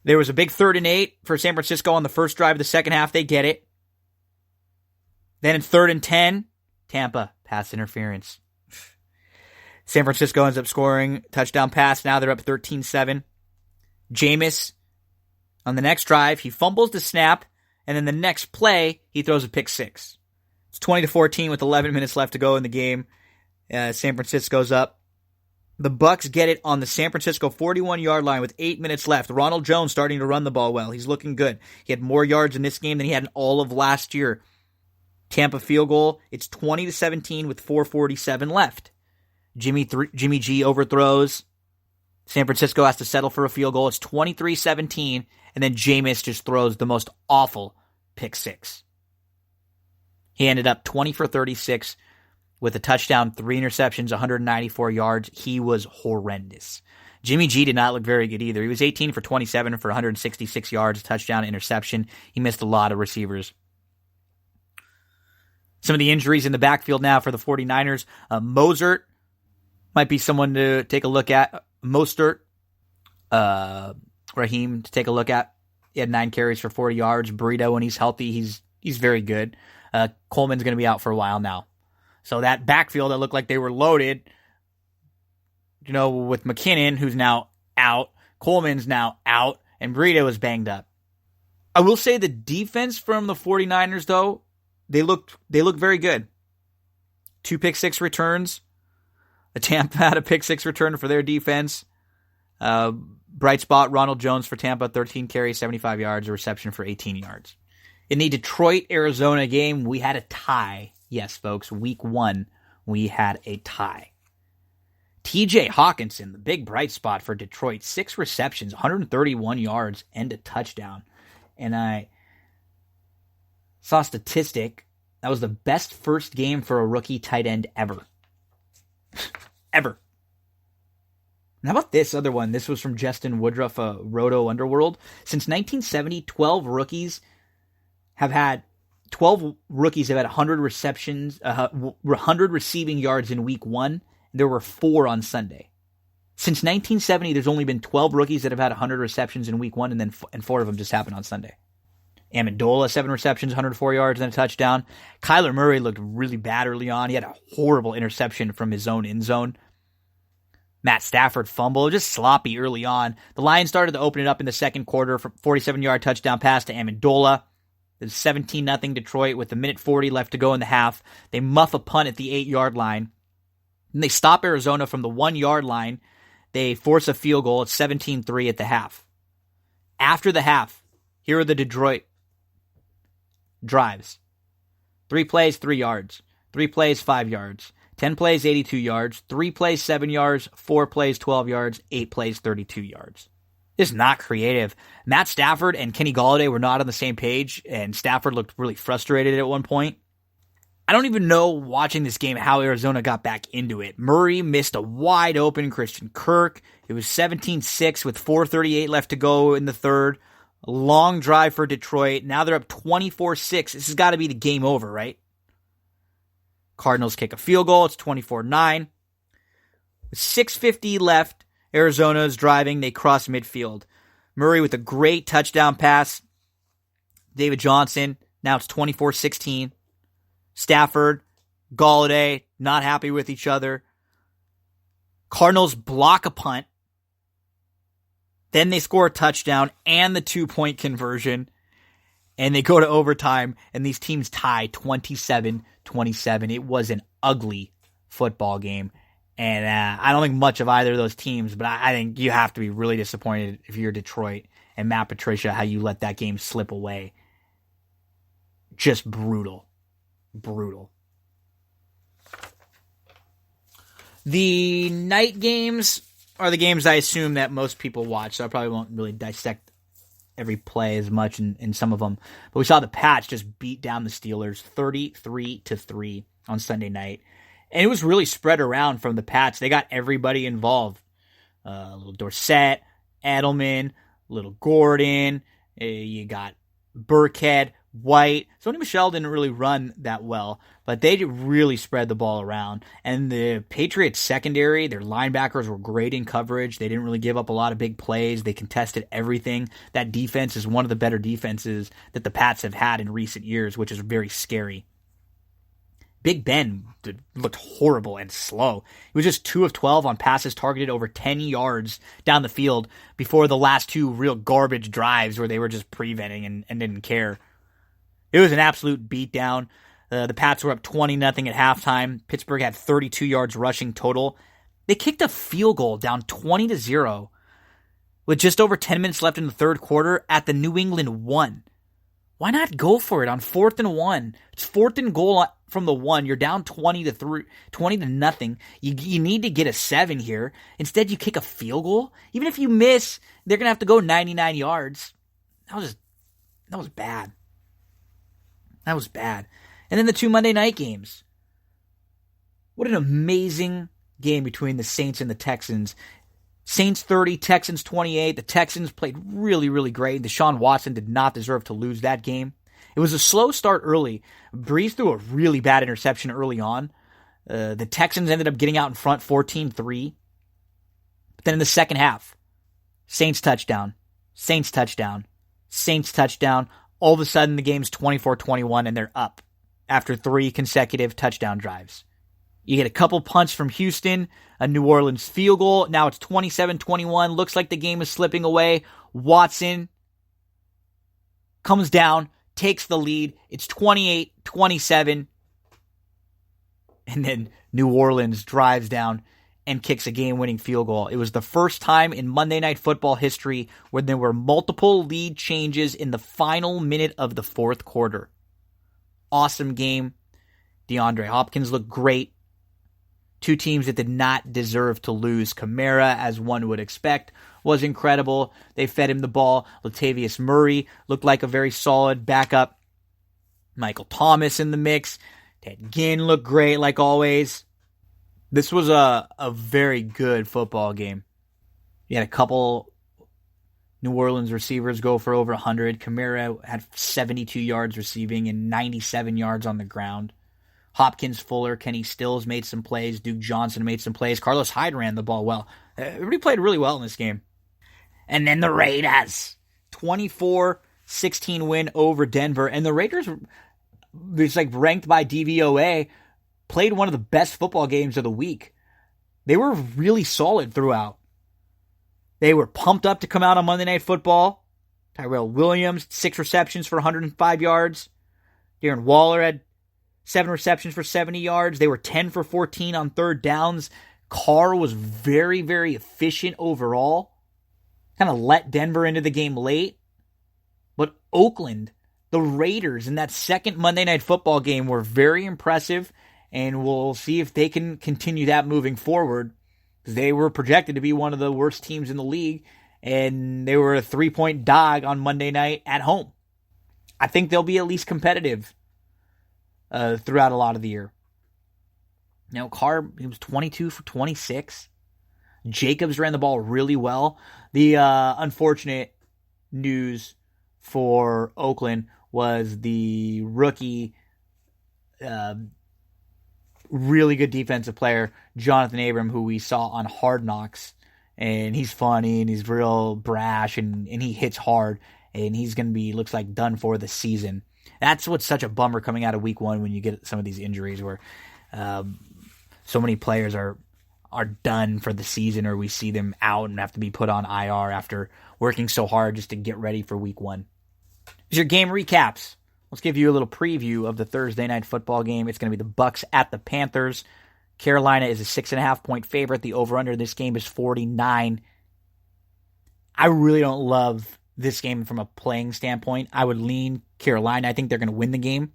There was a big 3rd and 8 for San Francisco on the first drive of the second half. They get it. Then in 3rd and 10, Tampa, pass interference. San Francisco ends up scoring touchdown pass. Now they're up 13-7. Jameis, on the next drive, he fumbles the snap, and then the next play, he throws a pick six. It's 20-14 with 11 minutes left to go in the game. San Francisco's up. The Bucs get it on the San Francisco 41-yard line with 8 minutes left. Ronald Jones starting to run the ball well. He's looking good. He had more yards in this game than he had in all of last year. Tampa field goal. It's 20-17 with 4:47 left. Jimmy G overthrows. San Francisco has to settle for a field goal. It's 23-17, and then Jameis just throws the most awful pick six. He ended up 20 for 36 with a touchdown, 3 interceptions, 194 yards. He was horrendous. Jimmy G did not look very good either. He was 18 for 27 for 166 yards, touchdown, interception. He missed a lot of receivers. Some of the injuries in the backfield now for the 49ers. Mostert might be someone to take a look at. Mostert, Raheem to take a look at. He had 9 carries for 40 yards. Burrito, when he's healthy, he's very good. Coleman's going to be out for a while now. So that backfield that looked like they were loaded, with McKinnon, who's now out, Coleman's now out, and Burrito is banged up. I will say the defense from the 49ers, though, they look very good. 2 pick six returns. Tampa had a pick six return for their defense. Bright spot, Ronald Jones for Tampa, 13 carries, 75 yards, a reception for 18 yards. In the Detroit-Arizona game, we had a tie. Yes, folks, week 1, we had a tie. TJ Hawkinson, the big bright spot for Detroit, 6 receptions, 131 yards, and a touchdown. And I saw a statistic. That was the best first game for a rookie tight end ever. Ever. And how about this other one? This was from Justin Woodruff, Roto Underworld. Since 1970, 12 rookies have had 100 receptions, 100 receiving yards in week 1. There were 4 on Sunday. Since 1970, there's only been 12 rookies that have had 100 receptions in week 1, and 4 of them just happened on Sunday. Amendola, 7 receptions, 104 yards, and a touchdown. Kyler Murray looked really bad early on. He had a horrible interception from his own end zone. Matt Stafford fumble, just sloppy early on. The Lions started to open it up in the second quarter for 47-yard touchdown pass to Amendola. It was 17-0 Detroit with a minute 40 left to go in the half. They muff a punt at the 8-yard line. Then they stop Arizona from the 1-yard line. They force a field goal. It's 17-3 at the half. After the half, here are the Detroit drives. 3 plays, 3 yards. 3 plays, 5 yards. 10 plays, 82 yards. 3 plays, 7 yards. 4 plays, 12 yards. 8 plays, 32 yards. It's not creative. Matt Stafford and Kenny Golladay were not on the same page, and Stafford looked really frustrated at one point. I don't even know, watching this game, how Arizona got back into it. Murray missed a wide-open Christian Kirk. It was 17-6 with 4:38 left to go in the third. A long drive for Detroit. Now they're up 24-6. This has got to be the game over, right? Cardinals kick a field goal. It's 24-9. With 6:50 left, Arizona's driving. They cross midfield. Murray with a great touchdown pass. David Johnson. Now it's 24-16. Stafford, Golladay, not happy with each other. Cardinals block a punt. Then they score a touchdown and the 2-point conversion. And they go to overtime, and these teams tie 27-27. It was an ugly football game. And I don't think much of either of those teams, but I think you have to be really disappointed if you're Detroit and Matt Patricia, how you let that game slip away. Just brutal. Brutal. The night games are the games I assume that most people watch, so I probably won't really dissect every play as much in some of them. But we saw the Pats just beat down the Steelers 33-3 on Sunday night. And it was really spread around from the Pats. They got everybody involved. Little Dorsett, Edelman, little Gordon. You got Burkhead, White. Sony Michel didn't really run that well, but they really spread the ball around. And the Patriots secondary, their linebackers were great in coverage. They didn't really give up a lot of big plays. They contested everything. That defense is one of the better defenses that the Pats have had in recent years, which is very scary. Big Ben looked horrible and slow. He was just 2 of 12 on passes targeted over 10 yards down the field before the last 2 real garbage drives where they were just preventing and didn't care. It was an absolute beatdown. The Pats were up 20-0 at halftime. Pittsburgh had 32 yards rushing total. They kicked a field goal down 20-0 with just over 10 minutes left in the third quarter at the New England 1. Why not go for it on 4th and 1? It's 4th and goal from the 1. You're down 20-0. You need to get a 7 here. Instead, you kick a field goal. Even if you miss, they're going to have to go 99 yards. That was bad. That was bad. And then the 2 Monday night games. What an amazing game between the Saints and the Texans. Saints 30, Texans 28. The Texans played really, really great. Deshaun Watson did not deserve to lose that game. It was a slow start early. Breeze threw a really bad interception early on. The Texans ended up getting out in front 14-3. But then in the second half, Saints touchdown, Saints touchdown, Saints touchdown. All of a sudden, the game's 24-21, and they're up after 3 consecutive touchdown drives. You get a couple punts from Houston, a New Orleans field goal. Now it's 27-21. Looks like the game is slipping away. Watson comes down, takes the lead. It's 28-27. And then New Orleans drives down and kicks a game-winning field goal. It was the first time in Monday Night Football history where there were multiple lead changes in the final minute of the fourth quarter. Awesome game. DeAndre Hopkins looked great. 2 teams that did not deserve to lose. Kamara, as one would expect, was incredible. They fed him the ball. Latavius Murray looked like a very solid backup. Michael Thomas in the mix. Ted Ginn looked great, like always. This was a very good football game. You had a couple New Orleans receivers go for over 100. Kamara had 72 yards receiving and 97 yards on the ground. Hopkins, Fuller, Kenny Stills made some plays. Duke Johnson made some plays. Carlos Hyde ran the ball well. Everybody played really well in this game. And then the Raiders. 24-16 win over Denver. And the Raiders, it's like ranked by DVOA, played one of the best football games of the week. they were really solid throughout. They were pumped up to come out on Monday Night Football. Tyrell Williams, 6 receptions for 105 yards. Darren Waller had 7 receptions for 70 yards. They were 10 for 14 on third downs. Carr was very, very efficient overall. Kind of let Denver into the game late. But Oakland, the Raiders in that second Monday Night Football game were very impressive, and we'll see if they can continue that moving forward. They were projected to be one of the worst teams in the league, and they were a 3-point dog on Monday night at home. I think they'll be at least competitive throughout a lot of the year. Now, Carr, he was 22 for 26. Jacobs ran the ball really well. The unfortunate news for Oakland was the rookie, really good defensive player, Jonathan Abram, who we saw on Hard Knocks. And he's funny, and he's real brash, and he hits hard. And he's going to be, looks like, done for the season. That's what's such a bummer coming out of week 1 when you get some of these injuries where so many players are done for the season, or we see them out and have to be put on IR after working so hard just to get ready for week 1. Here's your game recaps. Let's give you a little preview of the Thursday night football game. It's going to be the Bucs at the Panthers. Carolina is a 6.5-point favorite. The over-under this game is 49. I really don't love this game from a playing standpoint. I would lean Carolina. I think they're going to win the game.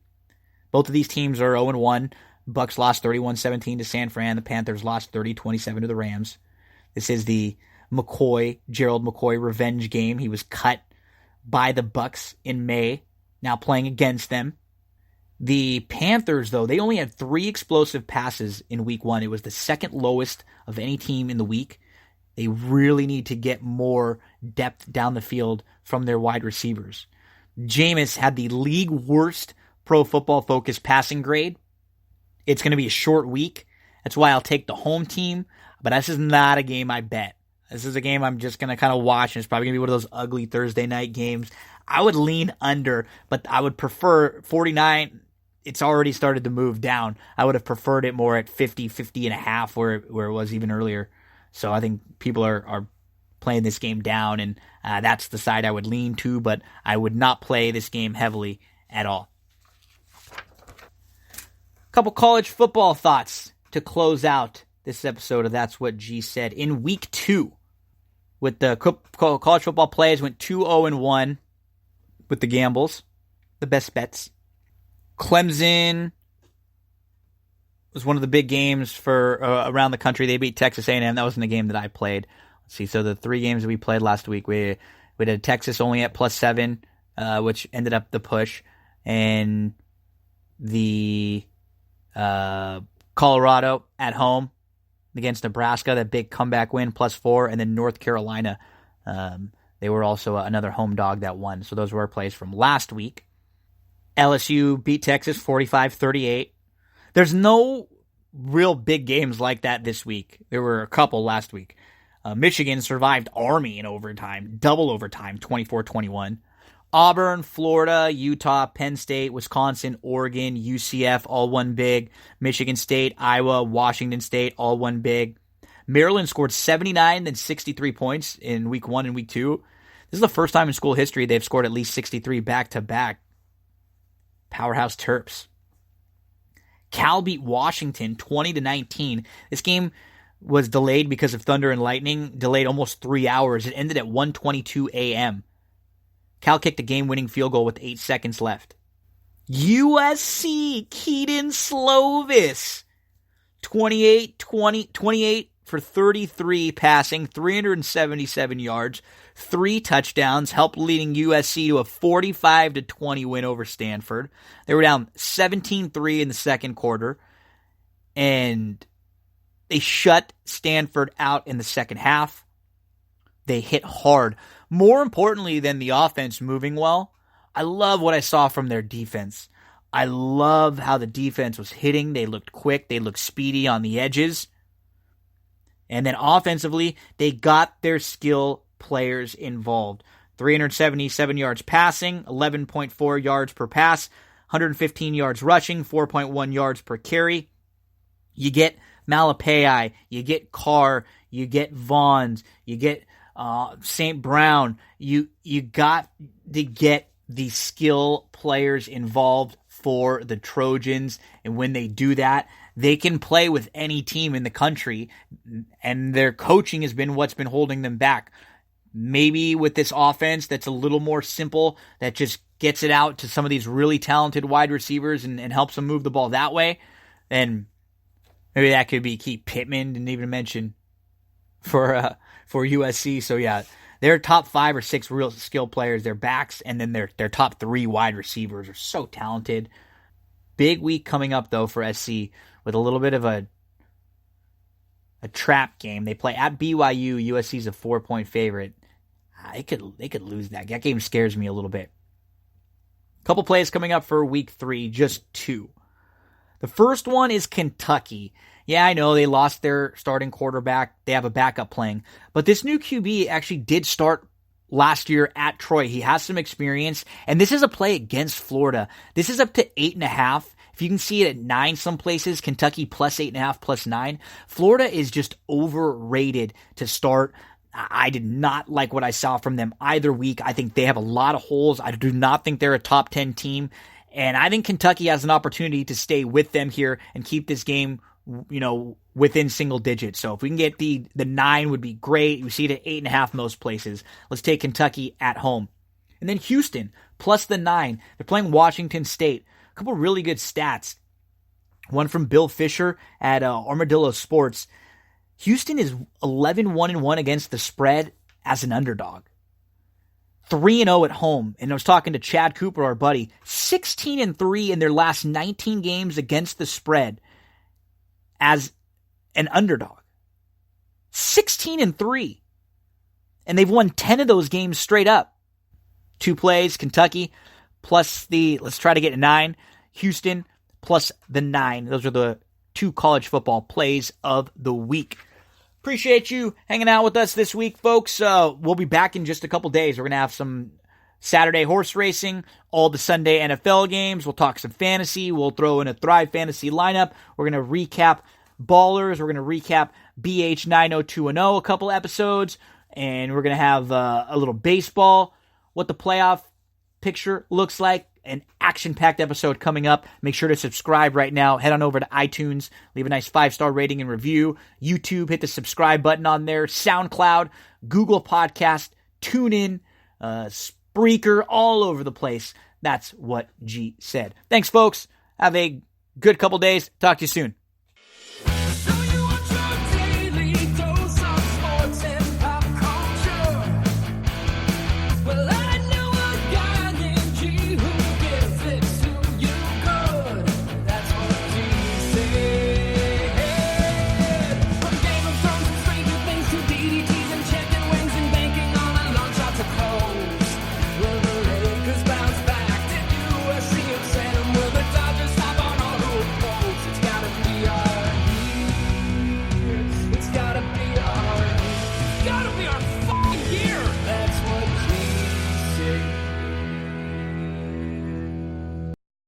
Both of these teams are 0-1. Bucs lost 31-17 to San Fran. The Panthers lost 30-27 to the Rams. This is the Gerald McCoy revenge game. He was cut by the Bucs in May, now playing against them. The Panthers, though, they only had 3 explosive passes in week 1. It was the second lowest of any team in the week. They really need to get more depth down the field from their wide receivers. Jameis had the league worst Pro Football Focus passing grade. It's going to be a short week. That's why I'll take the home team. But this is not a game I bet. This is a game I'm just going to kind of watch, and it's probably going to be one of those ugly Thursday night games. I would lean under, but I would prefer 49. It's already started to move down. I would have preferred it more at 50 and a half where it was even earlier. So I think people are playing this game down, and that's the side I would lean to, but I would not play this game heavily at all. Couple college football thoughts to close out this episode of That's What G Said. In week 2, with the college football plays, went 2-0-1 with the gambles, the best bets. Clemson was one of the big games for around the country. They beat Texas A&M. That wasn't the game that I played. Let's see. So the 3 games that we played last week, we did Texas only at +7, which ended up the push, and the Colorado at home against Nebraska, that big comeback win, +4, and then North Carolina. They were also another home dog that won. So those were our plays from last week. LSU beat Texas 45-38. There's no real big games like that this week. There were a couple last week. Michigan survived Army in overtime, double overtime, 24-21. Auburn, Florida, Utah, Penn State, Wisconsin, Oregon, UCF, all won big. Michigan State, Iowa, Washington State, all won big. Maryland scored 79 and 63 points in week 1 and week 2. This is the first time in school history they've scored at least 63 back-to-back. Powerhouse Terps. Cal beat Washington 20-19. This game was delayed because of thunder and lightning, delayed almost 3 hours. It ended at 1:22 a.m. Cal kicked a game-winning field goal with 8 seconds left. USC, Keaton Slovis, 28 for 33 passing, 377 yards, 3 touchdowns, helped leading USC to a 45-20 win over Stanford. They were down 17-3 in the second quarter, and they shut Stanford out in the second half. They hit hard. More importantly than the offense moving well, I love what I saw from their defense. I love how the defense was hitting. They looked quick. They looked speedy on the edges. And then offensively, they got their skill players involved. 377 yards passing, 11.4 yards per pass, 115 yards rushing, 4.1 yards per carry. You get Malapei, you get Carr, you get Vaughns, you get St. Brown. You got to get the skill players involved for the Trojans, and when they do that, they can play with any team in the country, and their coaching has been what's been holding them back. Maybe with this offense that's a little more simple, that just gets it out to some of these really talented wide receivers and helps them move the ball that way, then maybe that could be Keith Pittman, didn't even mention for USC. So yeah, their top 5 or 6 real skill players, their backs, and then their top 3 wide receivers are so talented. Big week coming up though for SC with a little bit of a trap game. They play at BYU. USC's a 4-point favorite. They could lose that. That game scares me a little bit. Couple plays coming up for week 3, just 2. The first one is Kentucky. Yeah, I know they lost their starting quarterback. They have a backup playing. But this new QB actually did start last year at Troy. He has some experience. And this is a play against Florida. This is up to 8.5. If you can see it at 9 some places, Kentucky plus 8.5, plus 9. Florida is just overrated to start. I did not like what I saw from them either week. I think they have a lot of holes. I do not think they're a top 10 team. And I think Kentucky has an opportunity to stay with them here and keep this game, within single digits. So if we can get the 9 would be great. We see it at 8.5 most places. Let's take Kentucky at home. And then Houston plus the 9. They're playing Washington State. A couple really good stats. One from Bill Fisher at Armadillo Sports. Houston is 11-1-1 against the spread as an underdog. 3-0 at home. And I was talking to Chad Cooper, our buddy. 16-3 in their last 19 games against the spread as an underdog. 16-3. And they've won 10 of those games straight up. 2 plays, Kentucky, plus let's try to get a 9. Houston, plus the 9. Those are the 2 college football plays of the week. Appreciate you hanging out with us this week, folks. We'll be back in just a couple days. We're going to have some Saturday horse racing, all the Sunday NFL games. We'll talk some fantasy. We'll throw in a Thrive Fantasy lineup. We're going to recap Ballers. We're going to recap BH 90210 a couple episodes. And we're going to have a little baseball, what the playoff picture looks like. An action-packed episode coming up. Make sure to subscribe right now. Head on over to iTunes. Leave a nice 5-star rating and review. YouTube, hit the subscribe button on there. SoundCloud, Google Podcast, TuneIn, Spreaker, all over the place. That's what G said. Thanks, folks. Have a good couple days. Talk to you soon.